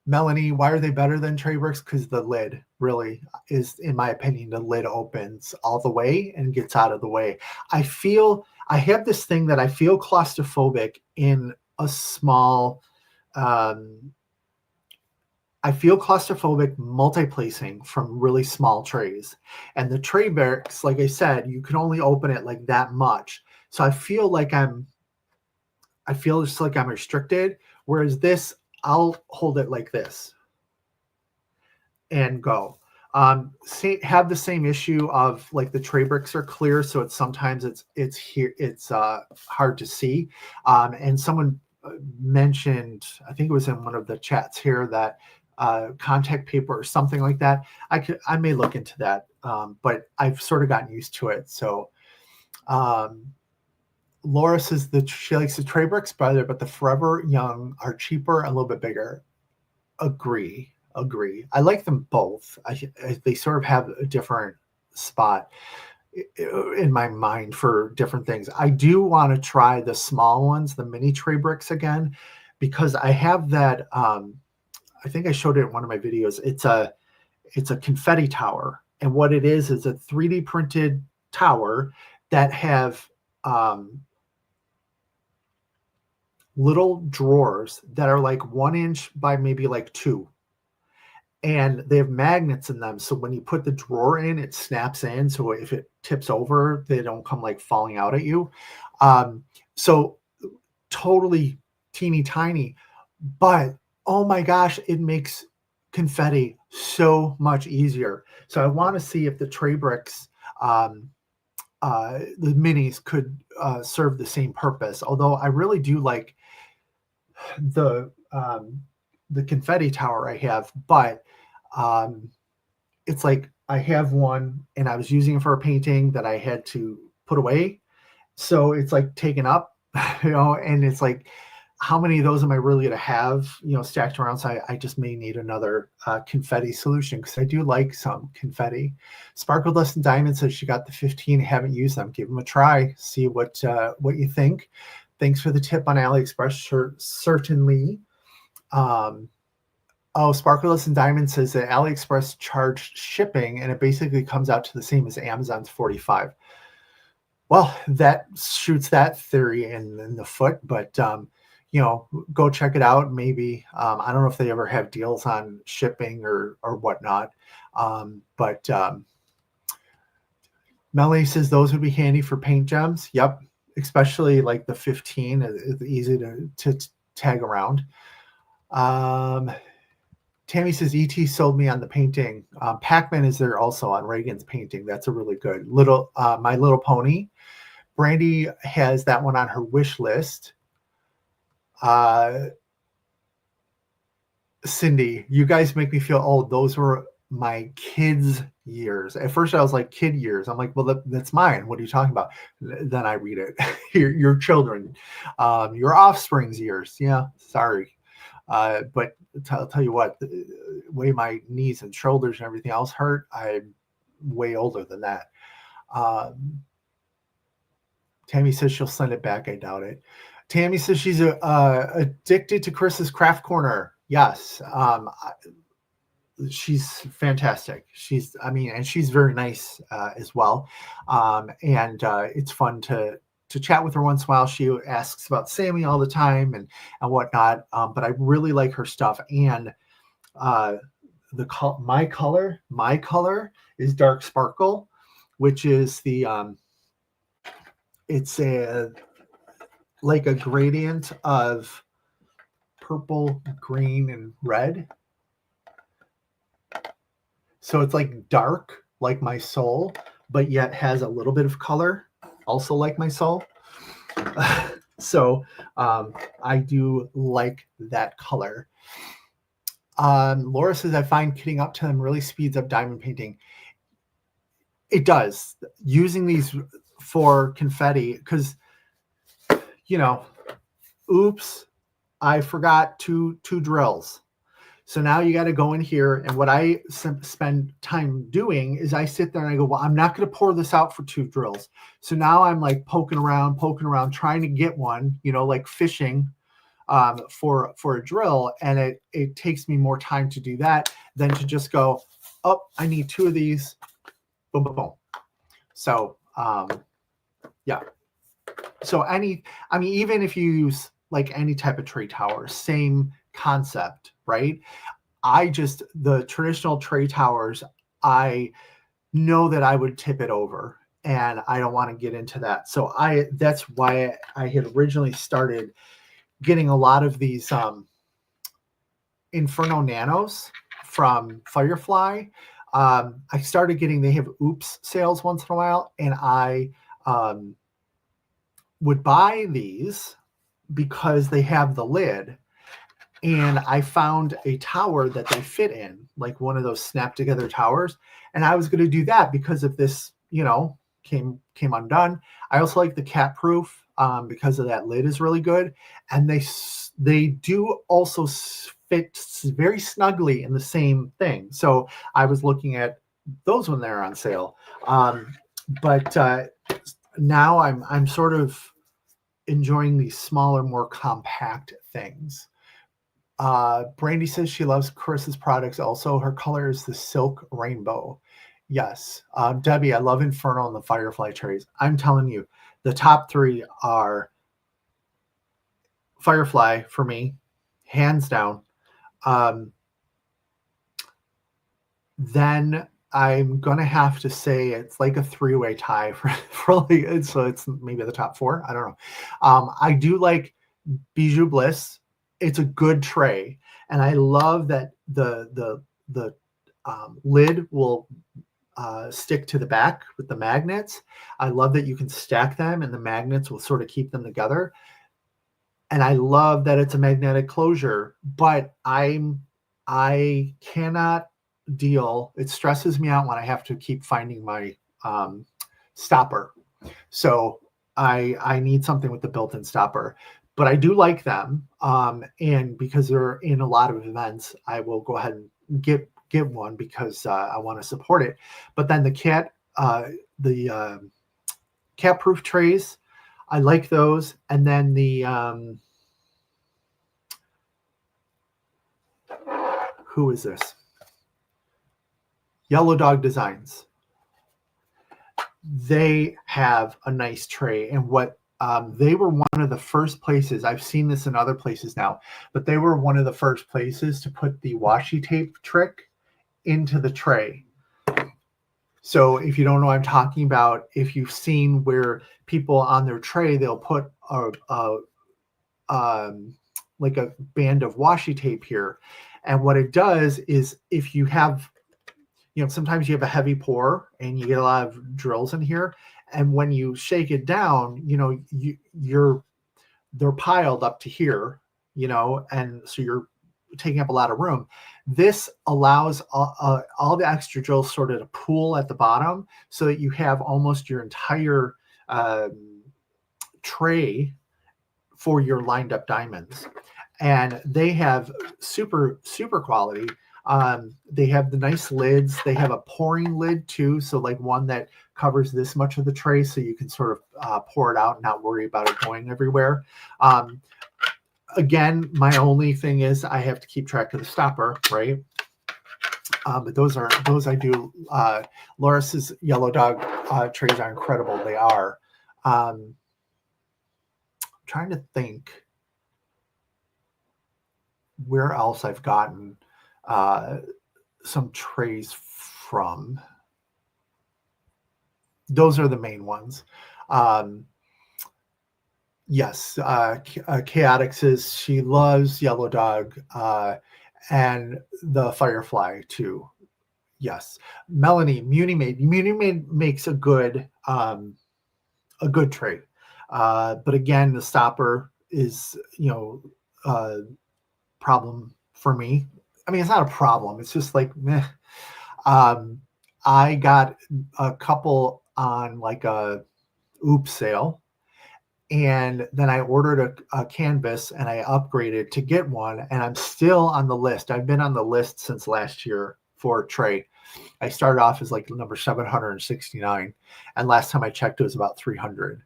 Melanie, why are they better than tray bricks? Because the lid really is, in my opinion, the lid opens all the way and gets out of the way. I have this thing that I feel claustrophobic in a small, I feel claustrophobic multi-placing from really small trays. And the tray bricks, like I said, you can only open it like that much. So I feel just like I'm restricted. Whereas this, I'll hold it like this and go. Have the same issue of, like, the tray bricks are clear, so sometimes it's here, it's hard to see. And someone mentioned, I think it was in one of the chats here, that contact paper or something like that. I may look into that, but I've sort of gotten used to it. So Laura says that she likes the tray bricks better, but the Forever Young are cheaper and a little bit bigger. Agree. I like them both. They sort of have a different spot in my mind for different things. I do want to try the small ones, the mini tray bricks again, because I have that. I think I showed it in one of my videos. It's a confetti tower, and what it is a 3D printed tower that have little drawers that are like 1 inch by maybe like 2, and they have magnets in them. So when you put the drawer in, it snaps in. So if it tips over, they don't come like falling out at you. So totally teeny tiny, but oh my gosh, it makes confetti so much easier. So I want to see if the tray bricks, the minis, could serve the same purpose. Although I really do like the confetti tower I have, but it's like I have one and I was using it for a painting that I had to put away. So it's like taken up, and it's like, how many of those am I really going to have, stacked around? So I just may need another confetti solution, because I do like some confetti. Sparkled Less Than Diamond says she got the 15, haven't used them. Give them a try. See what you think. Thanks for the tip on AliExpress. Certainly. Sparkle Less Than Diamond says that AliExpress charged shipping, and it basically comes out to the same as Amazon's $45. Well, that shoots that theory in the foot, but go check it out. Maybe I don't know if they ever have deals on shipping or whatnot, but Melanie says those would be handy for paint gems. Yep, especially like the 15 is easy to tag around. Tammy says ET sold me on the painting. Pac-Man is there also on Reagan's painting. That's a really good My Little Pony. Brandy has that one on her wish list. Cindy, you guys make me feel old. Those were my kids' years. At first, I was like, kid years. I'm like, well, that's mine. What are you talking about? Then I read it. your children, your offspring's years. Yeah, sorry. But I'll tell you what, the way my knees and shoulders and everything else hurt, I'm way older than that. Tammy says she'll send it back. I doubt it. Tammy says she's addicted to Chris's Craft Corner. Yes. She's fantastic. And she's very nice as well. And it's fun to chat with her once in a while. She asks about Sammy all the time and whatnot. But I really like her stuff. And my color is Dark Sparkle, which is it's like a gradient of purple, green, and red. So it's like dark, like my soul, but yet has a little bit of color, also like my soul. So I do like that color. Laura says, I find kitting up to them really speeds up diamond painting. It does. Using these for confetti, because, oops, I forgot two drills. So now you got to go in here. And what I spend time doing is I sit there and I go, well, I'm not going to pour this out for 2 drills. So now I'm like poking around, trying to get one, like fishing for a drill. And it takes me more time to do that than to just go, oh, I need 2 of these. Boom, boom, boom. So, yeah. So even if you use like any type of tray tower, same concept, right? The traditional tray towers, I know that I would tip it over and I don't want to get into that. So that's why I had originally started getting a lot of these Inferno Nanos from Firefly. I started getting, they have oops sales once in a while, and I would buy these because they have the lid. And I found a tower that they fit in, like one of those snap together towers. And I was going to do that because if this, came undone. I also like the cat proof because of that lid is really good. And they do also fit very snugly in the same thing. So I was looking at those when they're on sale. But now I'm sort of enjoying these smaller, more compact things. Brandy says she loves Chris's products also. Her color is the Silk Rainbow. Yes. Debbie, I love Inferno and the Firefly trays. I'm telling you, the top 3 are Firefly for me, hands down. Then I'm going to have to say it's like a 3-way tie so it's maybe the top 4. I don't know. I do like Bijou Bliss. It's a good tray, and I love that the lid will stick to the back with the magnets. I love that you can stack them, and the magnets will sort of keep them together. And I love that it's a magnetic closure, but I cannot deal. It stresses me out when I have to keep finding my stopper. So I need something with the built-in stopper. But I do like them, and because they're in a lot of events, I will go ahead and get one because I want to support it. But then the cat-proof trays, I like those. And then the who is this? Yellow Dog Designs. they have a nice tray. And what they were one of the first places, I've seen this in other places now, but they were one of the first places to put the washi tape trick into the tray. So if you don't know what I'm talking about, if you've seen where people on their tray, they'll put like a band of washi tape here. And what it does is if you have, sometimes you have a heavy pour and you get a lot of drills in here. And when you shake it down, they're piled up to here, and so you're taking up a lot of room. This allows all the extra drills sort of to pool at the bottom so that you have almost your entire tray for your lined up diamonds. And they have super, super quality. They have the nice lids. They have a pouring lid too. So like one that covers this much of the tray so you can sort of pour it out and not worry about it going everywhere. Again, my only thing is I have to keep track of the stopper, right? But those I do. Loris's Yellow Dog trays are incredible. They are. Trying to think where else I've gotten some trays from. Those are the main ones. Yes, Chaotix says she loves Yellow Dog and the Firefly too. Yes, Melanie, Munimade makes a good tray. But again, the stopper is, problem for me. I mean, it's not a problem. It's just like, meh. I got a couple on like a oops sale. And then I ordered a canvas and I upgraded to get one. And I'm still on the list. I've been on the list since last year for a tray. I started off as like number 769. And last time I checked, it was about 300.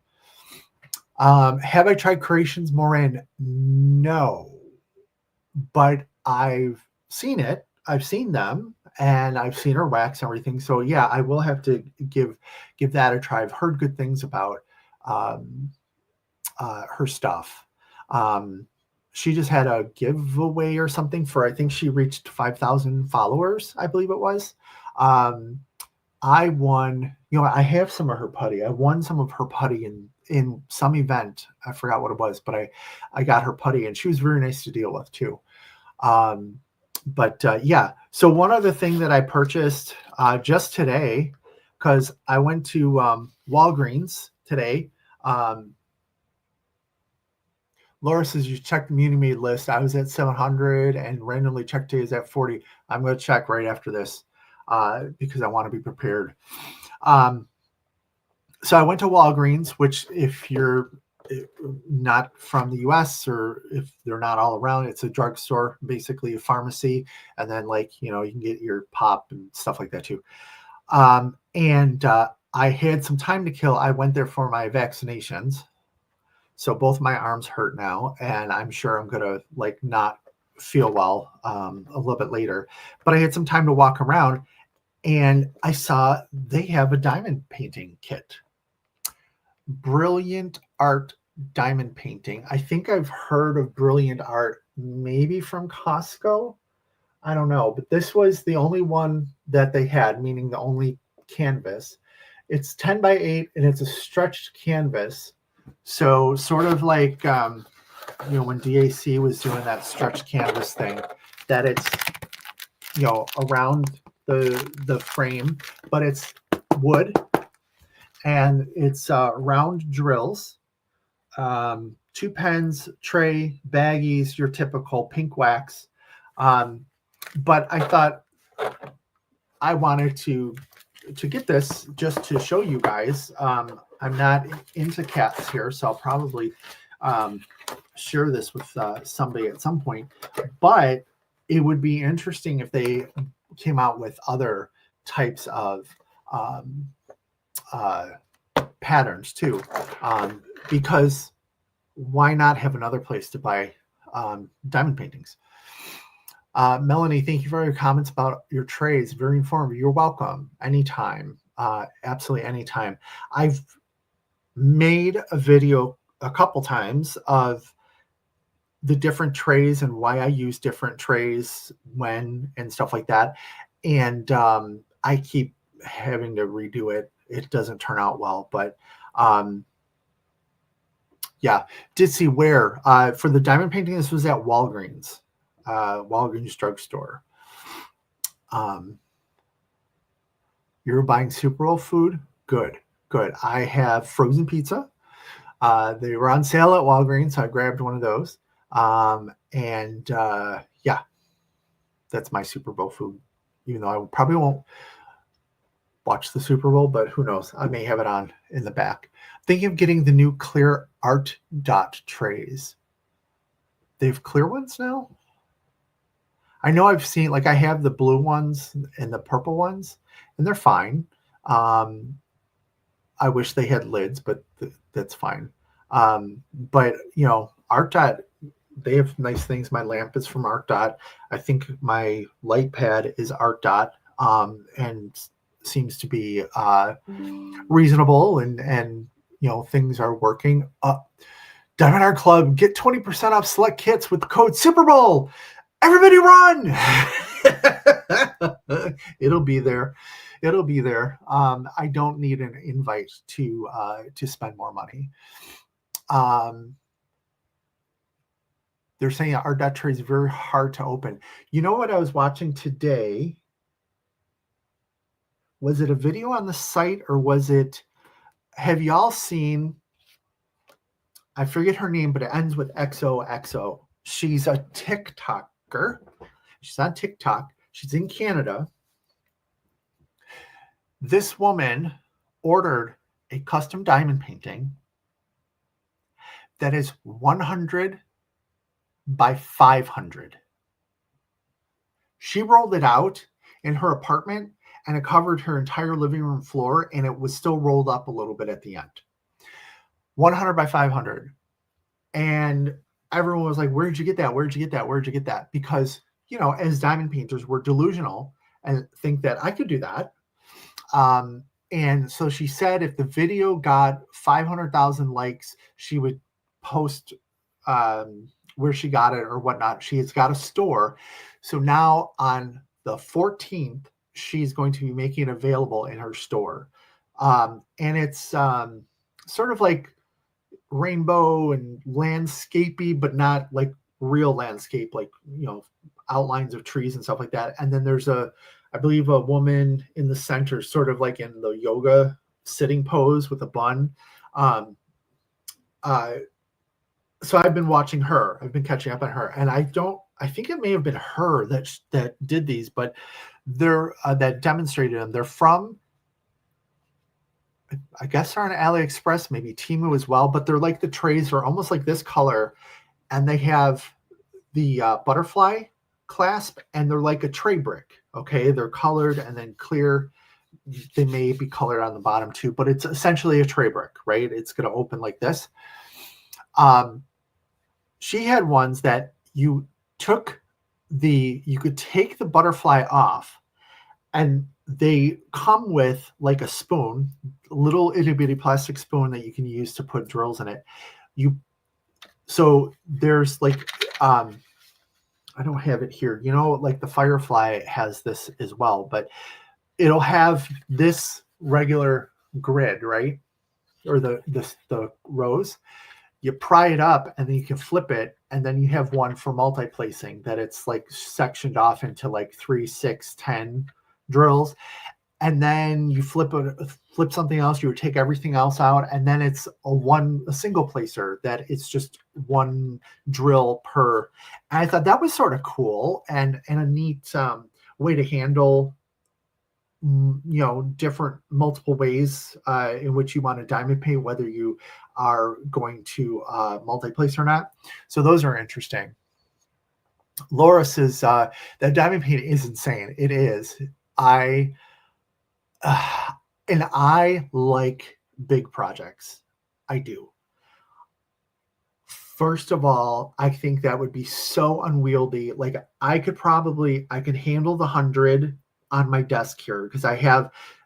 Have I tried Creations Moran? No, but I've seen it. I've seen them and I've seen her wax and everything. So yeah, I will have to give that a try. I've heard good things about her stuff. She just had a giveaway or something for, I think she reached 5,000 followers, I believe it was. I won, I have some of her putty. I won some of her putty in some event. I forgot what it was, but I got her putty and she was very nice to deal with too. Yeah. So one other thing that I purchased just today, because I went to Walgreens today. Laura says you checked the Munimade list. I was at 700 and randomly checked today is at 40. I'm going to check right after this because I want to be prepared. So I went to Walgreens, which if you're not from the US or if they're not all around, it's a drugstore, basically a pharmacy. And then you can get your pop and stuff like that too. I had some time to kill. I went there for my vaccinations. So both my arms hurt now, and I'm sure I'm going to not feel well a little bit later. But I had some time to walk around, and I saw they have a diamond painting kit. Brilliant Art diamond painting. I think I've heard of Brilliant Art maybe from Costco. I don't know, but this was the only one that they had, meaning the only canvas. It's 10 by 8, and it's a stretched canvas. So sort of like, when DAC was doing that stretched canvas thing, that it's, around the frame, but it's wood and it's round drills, 2 pens, tray, baggies, your typical pink wax. But I thought I wanted to get this just to show you guys. I'm not into cats here, so I'll probably share this with somebody at some point. But it would be interesting if they came out with other types of patterns too, because why not have another place to buy diamond paintings? Melanie, thank you for your comments about your trays. Very informative. You're welcome anytime. absolutely anytime. I've made a video a couple times of the different trays and why I use different trays when and stuff like that. And I keep having to redo it. It doesn't turn out well, but yeah, did see where for the diamond painting. This was at Walgreens, Walgreens drugstore. You're buying Super Bowl food? Good, good. I have frozen pizza. They were on sale at Walgreens, so I grabbed one of those. And yeah, that's my Super Bowl food. Even though I probably won't watch the Super Bowl, but who knows? I may have it on in the back. Thinking of getting the new clear art dot trays. They have clear ones now? I know I've seen, like, I have the blue ones and the purple ones, and they're fine. I wish they had lids, but that's fine. But, you know, Art Dot, they have nice things. My lamp is from Art Dot. I think my light pad is Art Dot, and seems to be reasonable, and you know, things are working. Diamond Art Club, get 20% off select kits with the code Super Bowl. Everybody run! It'll be there. It'll be there. I don't need an invite to spend more money. They're saying our dot tray is very hard to open. You know what I was watching today? Was it a video on the site, or was it? Have y'all seen? I forget her name, but it ends with XOXO. She's a TikToker. She's on TikTok. She's in Canada. This woman ordered a custom diamond painting that is 100 by 500. She rolled it out in her apartment, and it covered her entire living room floor, and it was still rolled up a little bit at the end. 100 by 500. And everyone was like, where'd you get that? Where'd you get that? Where'd you get that? Because, you know, as diamond painters, we're delusional and think that I could do that. And so she said if the video got 500,000 likes, she would post where she got it or whatnot. She has got a store. So now on the 14th, she's going to be making it available in her store. And it's sort of like rainbow and landscapey, but not like real landscape, like, you know, outlines of trees and stuff like that. And then there's I believe a woman in the center, sort of like in the yoga sitting pose with a bun. So I've been watching her. I've been catching up on her, and I think it may have been her that did these, but they're that demonstrated them. They're from, I guess they're on AliExpress, maybe Temu as well, but they're like, the trays are almost like this color, and they have the butterfly clasp, and they're like a tray brick. Okay, they're colored and then clear. They may be colored on the bottom too, but it's essentially a tray brick, right? It's going to open like this. She had ones that you could take the butterfly off, and they come with like a spoon, little itty bitty plastic spoon that you can use to put drills in it. So there's like, I don't have it here. You know, like the Firefly has this as well, but it'll have this regular grid, right? Or the rows. You pry it up, and then you can flip it, and then you have one for multi-placing that it's like sectioned off into like 3, 6, 10 drills. And then you flip something else, you would take everything else out, and then it's a single placer that it's just one drill per. And I thought that was sort of cool and a neat way to handle, you know, different multiple ways in which you want to diamond paint, whether you are going to multi-place or not. So those are interesting. Laura says that diamond paint is insane. It is. And I like big projects. I do. First of all, I think that would be so unwieldy. Like I could handle the 100 on my desk here because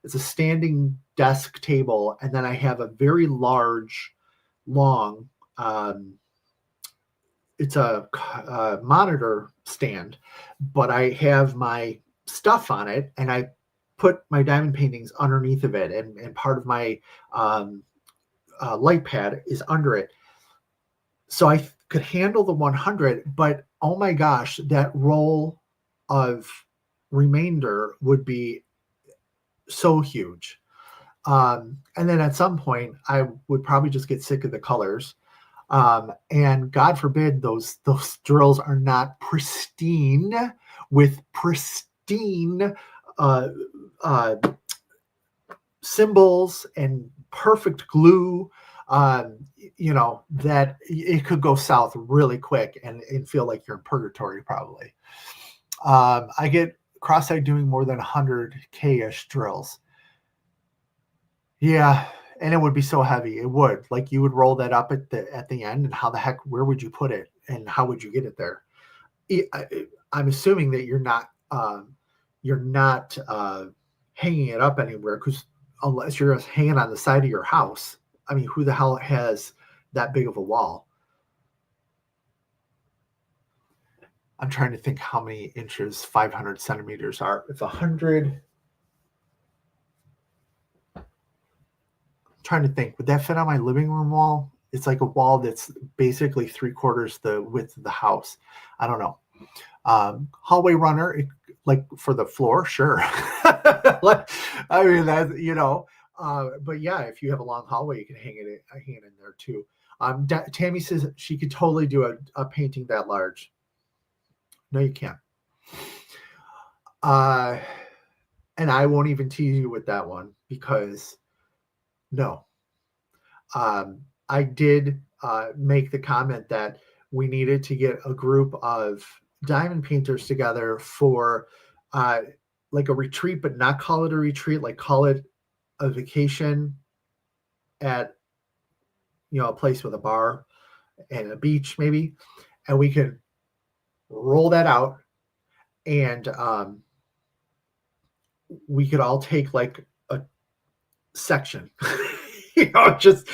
it's a standing desk table, and then I have a very large, long, it's a monitor stand, but I have my stuff on it, and I put my diamond paintings underneath of it, and part of my light pad is under it. So I could handle the 100, but oh my gosh, that roll of remainder would be so huge. And then at some point, I would probably just get sick of the colors. And God forbid those drills are not pristine with pristine uh, uh, symbols and perfect glue. That it could go south really quick and feel like you're in purgatory probably. I get cross-eyed doing more than 100K-ish drills. Yeah, and it would be so heavy. It would. Like you would roll that up at the end, and how the heck, where would you put it, and how would you get it there? I'm assuming that you're not hanging it up anywhere, because unless you're just hanging on the side of your house. I mean, who the hell has that big of a wall? I'm trying to think how many inches 500 centimeters are. If 100, I'm trying to think, would that fit on my living room wall? It's like a wall that's basically 3/4 the width of the house. I don't know. Hallway runner, like for the floor, sure. I mean, that, but yeah, if you have a long hallway, you can hang it in there too. Tammy says she could totally do a painting that large. No, you can't. And I won't even tease you with that one because no. I did make the comment that we needed to get a group of diamond painters together for like a retreat, but not call it a retreat, like call it a vacation at a place with a bar and a beach maybe, and we could roll that out, and we could all take like a section. just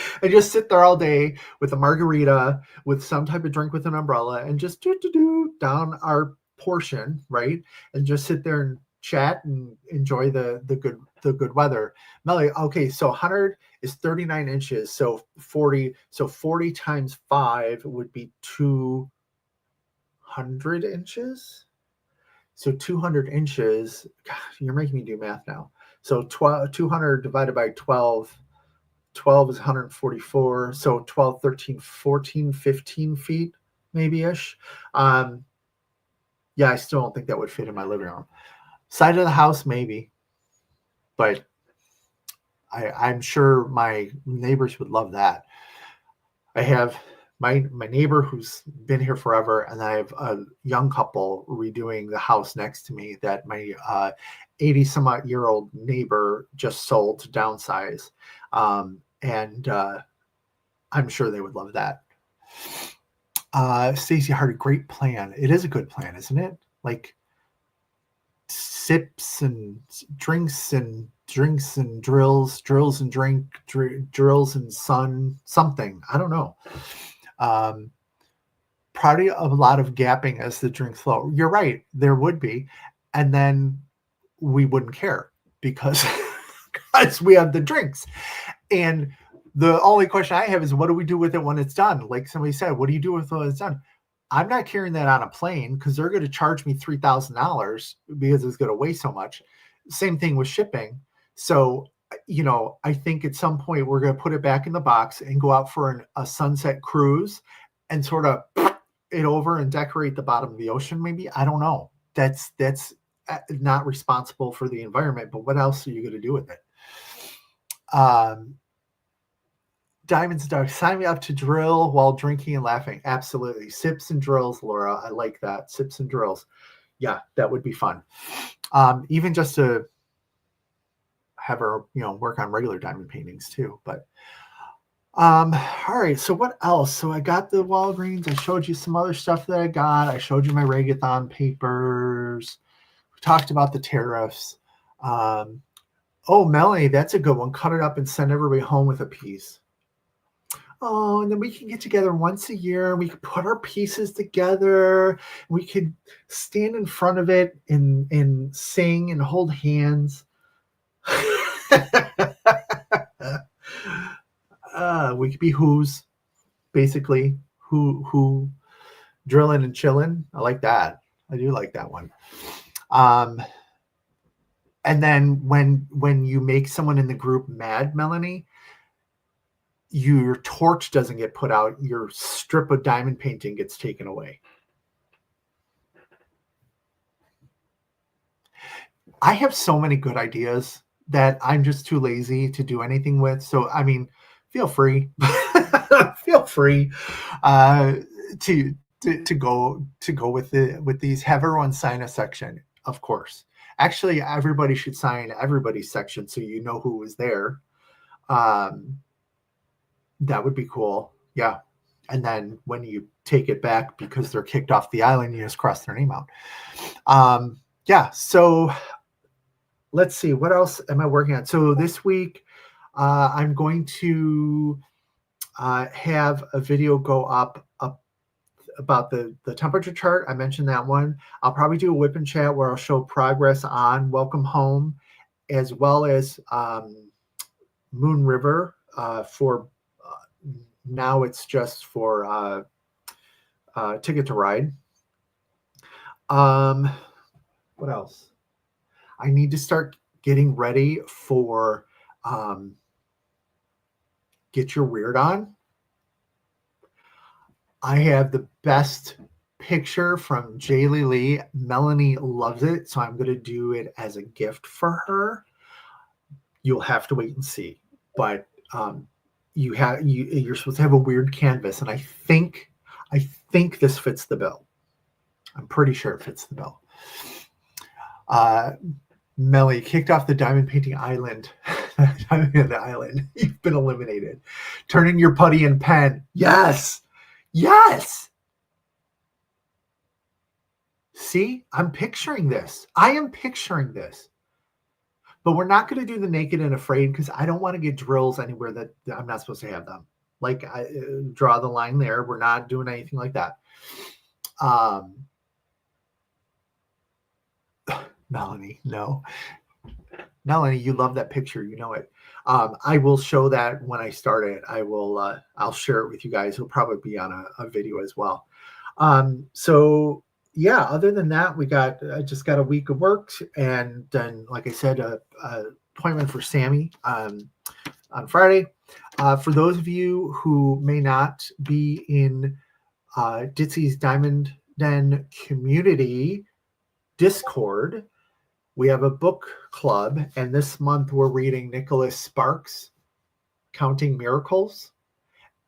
sit there all day with a margarita, with some type of drink with an umbrella, and just do down our portion, right? And just sit there and chat and enjoy the good weather. Melly, okay, so 100 is 39 inches, so 40 times 5 would be 200 inches. So 200 inches, God, you're making me do math now. So 200 divided by 12 is 144. So 12, 13, 14, 15 feet, maybe-ish. Yeah, I still don't think that would fit in my living room. Side of the house, maybe. But I'm sure my neighbors would love that. I have my neighbor who's been here forever, and I have a young couple redoing the house next to me that my 80-some-odd-year-old neighbor just sold to downsize. And I'm sure they would love that. Stacey Hart, a great plan. It is a good plan, isn't it? Like sips and drinks and drills and drills and sun, something. I don't know. Probably a lot of gapping as the drinks flow. You're right. There would be. And then we wouldn't care because we have the drinks. And the only question I have is, what do we do with it when it's done? Like somebody said, what do you do with it when it's done? I'm not carrying that on a plane because they're going to charge me $3,000 because it's going to weigh so much. Same thing with shipping. So, I think at some point we're going to put it back in the box and go out for a sunset cruise and sort of it over and decorate the bottom of the ocean. Maybe, I don't know. That's not responsible for the environment, but what else are you going to do with it? Diamonds Dark, sign me up to drill while drinking and laughing. Absolutely. Sips and drills, Laura. I like that. Sips and drills. Yeah, that would be fun. Even just to have her, work on regular diamond paintings too. But all right. So what else? So I got the Walgreens. I showed you some other stuff that I got. I showed you my Regathon papers. We talked about the tariffs. Oh, Melanie, that's a good one. Cut it up and send everybody home with a piece. Oh, and then we can get together once a year and we could put our pieces together. We could stand in front of it and sing and hold hands. We could be who's basically who drilling and chilling. I like that. I do like that one. And then when you make someone in the group mad, Melanie, your torch doesn't get put out. Your strip of diamond painting gets taken away. I have so many good ideas that I'm just too lazy to do anything with. So, I mean, feel free, feel free to go with these. Have everyone sign a section, of course. Actually, everybody should sign everybody's section so you know who was there. That would be cool. Yeah. And then when you take it back because they're kicked off the island, you just cross their name out. Yeah. So let's see. What else am I working on? So this week, I'm going to have a video go up about the temperature chart. I mentioned that one. I'll probably do a whip and chat where I'll show progress on Welcome Home, as well as Moon River for now it's just for Ticket to Ride. What else? I need to start getting ready for Get Your Weird On. I have the best picture from Jaylee Lee. Melanie loves it, so I'm going to do it as a gift for her. You'll have to wait and see, but you're supposed to have a weird canvas, and I think this fits the bill. I'm pretty sure it fits the bill. Melly kicked off the diamond painting island. The island. You've been eliminated. Turning your putty and pen. Yes. See, I'm picturing this. I am picturing this. But we're not going to do the naked and afraid because I don't want to get drills anywhere that I'm not supposed to have them. Like, I draw the line there. We're not doing anything like that. Melanie, no. Melanie, you love that picture. You know it. I will show that when I start it. I'll share it with you guys. It'll probably be on a video as well. So yeah, other than that, I just got a week of work, and then, like I said, a appointment for Sammy on Friday. For those of you who may not be in Ditsy's Diamond Den community Discord, we have a book club, and this month we're reading Nicholas Sparks' Counting Miracles.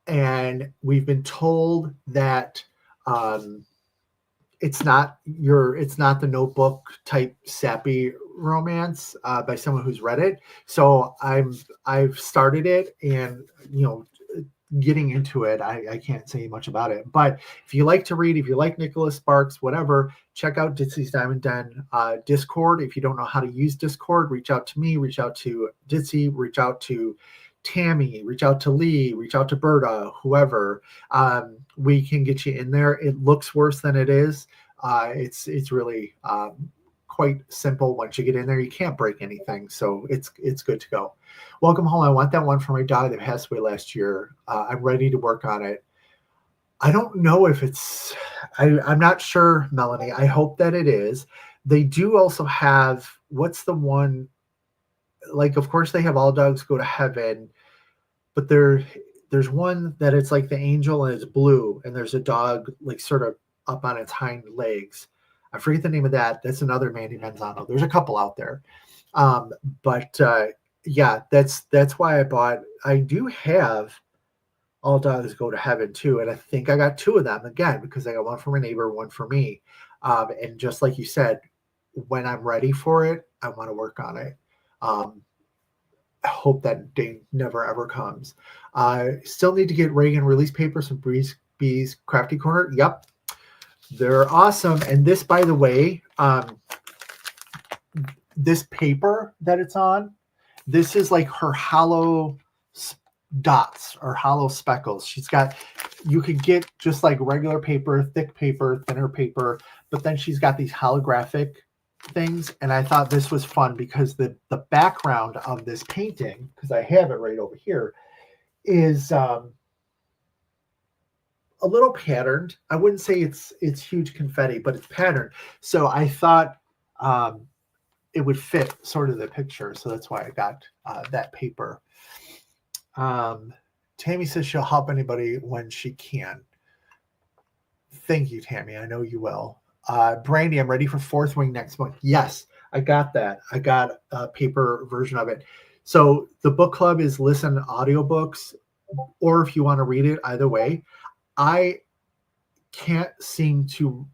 And we've been told that it's not the Notebook type sappy romance by someone who's read it. So I've started it, and getting into it, I can't say much about it. But if you like to read, if you like Nicholas Sparks, whatever, check out Ditsy's Diamond Den Discord. If you don't know how to use Discord, reach out to me, reach out to Ditsy, reach out to Tammy, reach out to Lee, reach out to Berta, whoever. We can get you in there. It looks worse than it is. It's really quite simple. Once you get in there, you can't break anything, so it's good to go. Welcome Home. I want that one for my dog that passed away last year. I'm ready to work on it. I don't know if it's I'm not sure, Melanie. I hope that it is. They do also have, what's the one, like, of course they have All Dogs Go to Heaven, but there's one that it's like the angel and it's blue, and there's a dog like sort of up on its hind legs. I forget the name of that. That's another Mandy Manzano. There's a couple out there. Yeah, that's why I do have All Dogs Go to Heaven too. And I think I got two of them again, because I got one for my neighbor, one for me. And just like you said, when I'm ready for it, I want to work on it. I hope that day never ever comes. Still need to get Reagan release papers from Bee's Crafty Corner. Yep. They're awesome. And this, by the way, this paper that it's on, this is like her hollow dots or hollow speckles. She's got, you could get just like regular paper, thick paper, thinner paper, but then she's got these holographic things. And I thought this was fun because the background of this painting, because I have it right over here, is a little patterned. I wouldn't say it's huge confetti, but it's patterned. So I thought it would fit sort of the picture. So that's why I got that paper. Tammy says she'll help anybody when she can. Thank you, Tammy. I know you will. Brandy, I'm ready for Fourth Wing next month. Yes, I got that. I got a paper version of it. So the book club is listen to audiobooks, or if you want to read it, either way. I can't seem to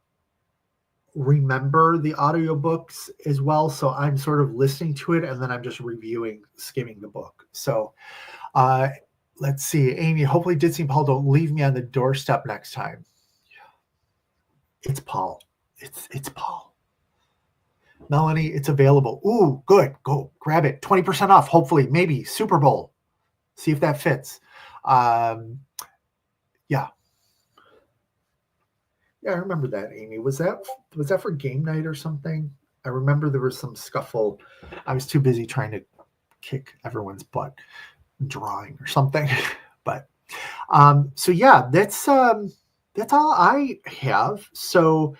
remember the audiobooks as well, so I'm sort of listening to it and then I'm just skimming the book. So let's see, Amy, hopefully Ditsy and Paul don't leave me on the doorstep next time. It's Paul. It's Paul. Melanie, it's available. Ooh, good. Go grab it. 20% off, hopefully, maybe Super Bowl. See if that fits. Yeah. Yeah, I remember that, Amy. Was that for game night or something? I remember there was some scuffle. I was too busy trying to kick everyone's butt drawing or something. But so yeah, that's all I have. So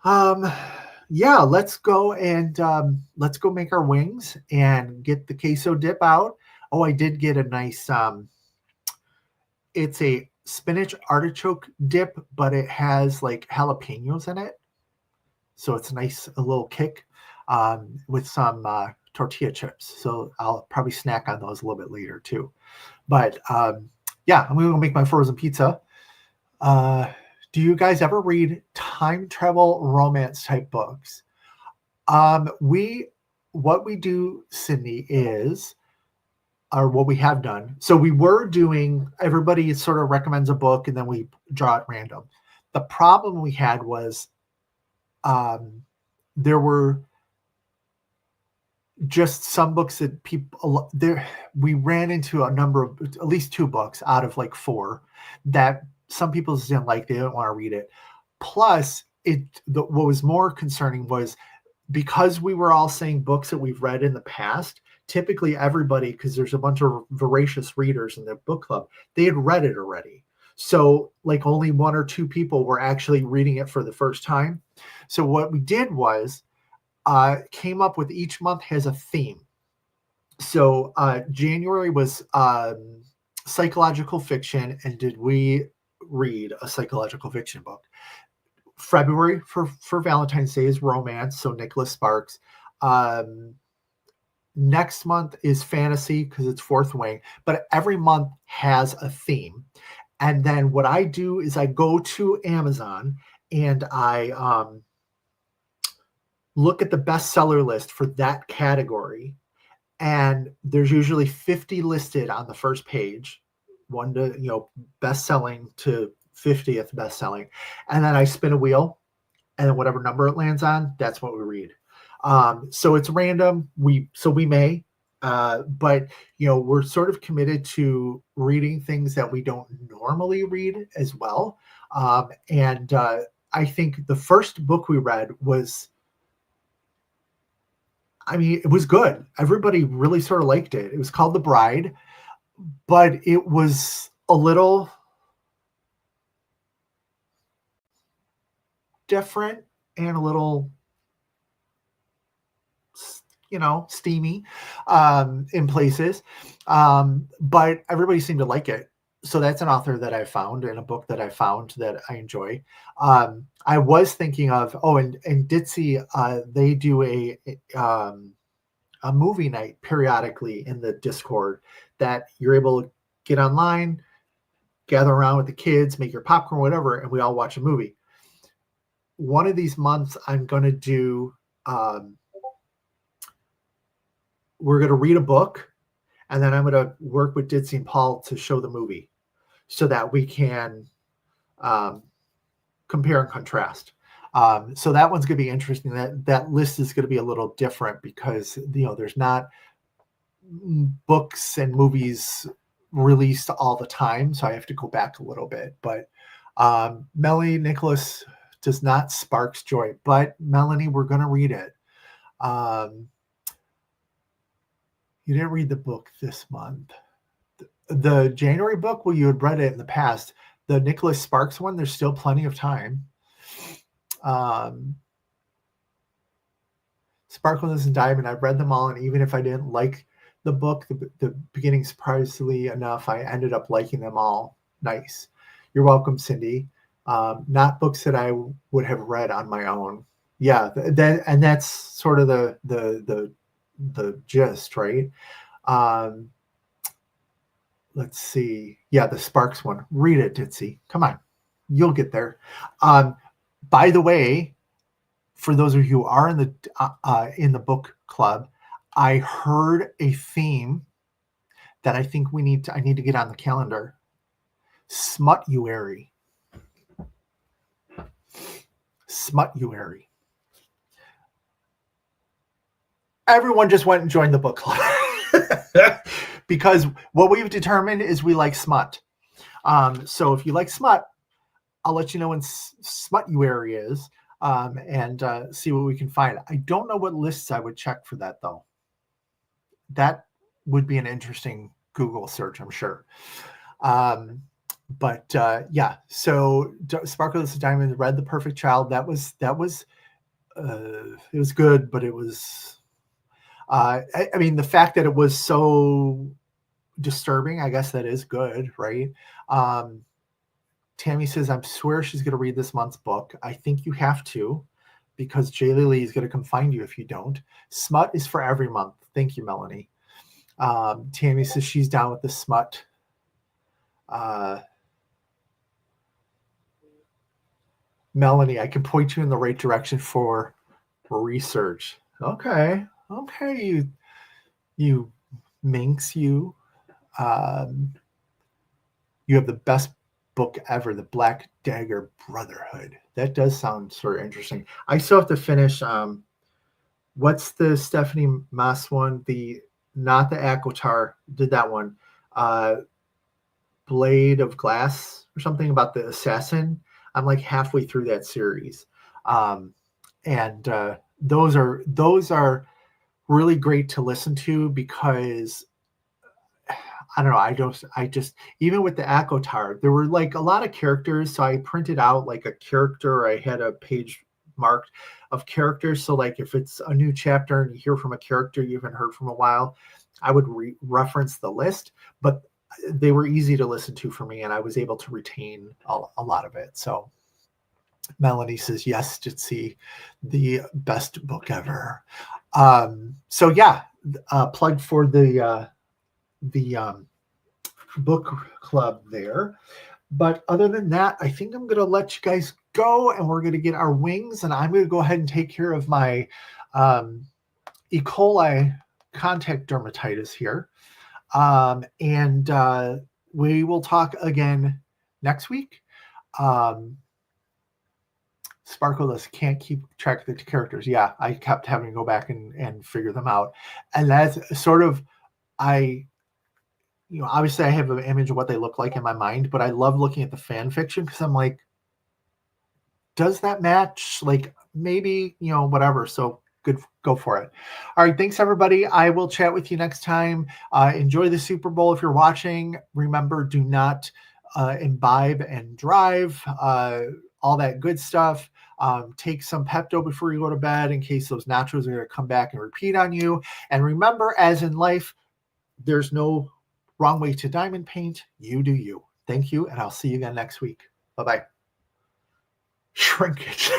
yeah, let's go make our wings and get the queso dip out. Oh, I did get a nice it's a spinach artichoke dip, but it has like jalapenos in it. So it's nice, a little kick with some tortilla chips. So I'll probably snack on those a little bit later too. But yeah, I'm going to make my frozen pizza. Do you guys ever read time travel romance type books? What we do, Sydney, is, or what we have done. So we were doing, everybody sort of recommends a book and then we draw it random. The problem we had was there were just some books that people there, we ran into a number of, at least 2 books out of like 4 that some people just didn't like. They didn't want to read it. Plus what was more concerning was because we were all saying books that we've read in the past, typically everybody, because there's a bunch of voracious readers in the book club, they had read it already. So like only 1 or 2 people were actually reading it for the first time. So what we did was came up with each month has a theme. So January was psychological fiction, and did we read a psychological fiction book? February for Valentine's Day is romance, so Nicholas Sparks. Next month is fantasy because it's Fourth Wing, but every month has a theme. And then what I do is I go to Amazon and I look at the bestseller list for that category. And there's usually 50 listed on the first page, one to, best-selling to 50th best-selling. And then I spin a wheel, and then whatever number it lands on, that's what we read. So it's random. We may, but we're sort of committed to reading things that we don't normally read as well. And I think the first book we read was, it was good. Everybody really sort of liked it. It was called The Bride, but it was a little different and a little, steamy in places. But everybody seemed to like it. So that's an author that I found and a book that I found that I enjoy. I was thinking of, and Ditsy, they do a movie night periodically in the Discord that you're able to get online, gather around with the kids, make your popcorn, whatever, and we all watch a movie. One of these months, I'm going to do, we're going to read a book, and then I'm going to work with Ditsy and Paul to show the movie so that we can compare and contrast. So that one's going to be interesting. That list is going to be a little different because there's not books and movies released all the time, so I have to go back a little bit. But Melanie Nicholas does not sparks joy, but Melanie, we're going to read it. You didn't read the book this month. The January book, well, you had read it in the past. The Nicholas Sparks one, there's still plenty of time. Sparkles and Diamond, I've read them all, and even if I didn't like the book, the beginning, surprisingly enough, I ended up liking them all. Nice. You're welcome, Cindy. Not books that I would have read on my own. Yeah, and that's sort of the gist, right? Let's see. Yeah, the Sparks one. Read it, Ditzy. Come on. You'll get there. By the way, for those of you who are in the book club, I heard a theme that I think I need to get on the calendar. Smut-uary. Smut-uary. Everyone just went and joined the book club. Because what we've determined is we like smut. So if you like smut, I'll let you know when smut-uary is, and see what we can find. I don't know what lists I would check for that, though. That would be an interesting Google search, I'm sure. But yeah, so Sparkles and Diamonds, read The Perfect Child. That was it was good, but it was I mean, the fact that it was so disturbing, I guess that is good, right? Tammy says, I swear she's going to read this month's book. I think you have to, because Jay Lee is going to come find you if you don't. Smut is for every month. Thank you, Melanie. Tammy says she's down with the smut. Melanie, I can point you in the right direction for research. Okay, you minx, you. You have the best book ever, The Black Dagger Brotherhood. That does sound sort of interesting. I still have to finish. What's the Stephanie Maas one? Not the Akotar, did that one. Blade of Glass or something about the assassin. I'm like halfway through that series. And those are really great to listen to because I don't know. I just, even with the Akotar, there were like a lot of characters. So I printed out like a character. I had a page marked of characters. So like if it's a new chapter and you hear from a character you haven't heard from a while, I would reference the list, but they were easy to listen to for me. And I was able to retain a lot of it. So Melanie says, yes, Jitsi, the best book ever. So yeah, plug for the book club there. But other than that, I think I'm going to let you guys go and we're going to get our wings, and I'm going to go ahead and take care of my E. coli contact dermatitis here. And we will talk again next week. Sparkleless can't keep track of the characters. Yeah, I kept having to go back and figure them out. And that's sort of, obviously I have an image of what they look like in my mind, but I love looking at the fan fiction because I'm like, does that match? Like maybe, whatever. So good, go for it. All right. Thanks everybody. I will chat with you next time. Enjoy the Super Bowl. If you're watching, remember, do not imbibe and drive, all that good stuff. Take some Pepto before you go to bed in case those nachos are going to come back and repeat on you. And remember, as in life, there's no wrong way to diamond paint. You do you. Thank you, and I'll see you again next week. Bye-bye. Shrinkage.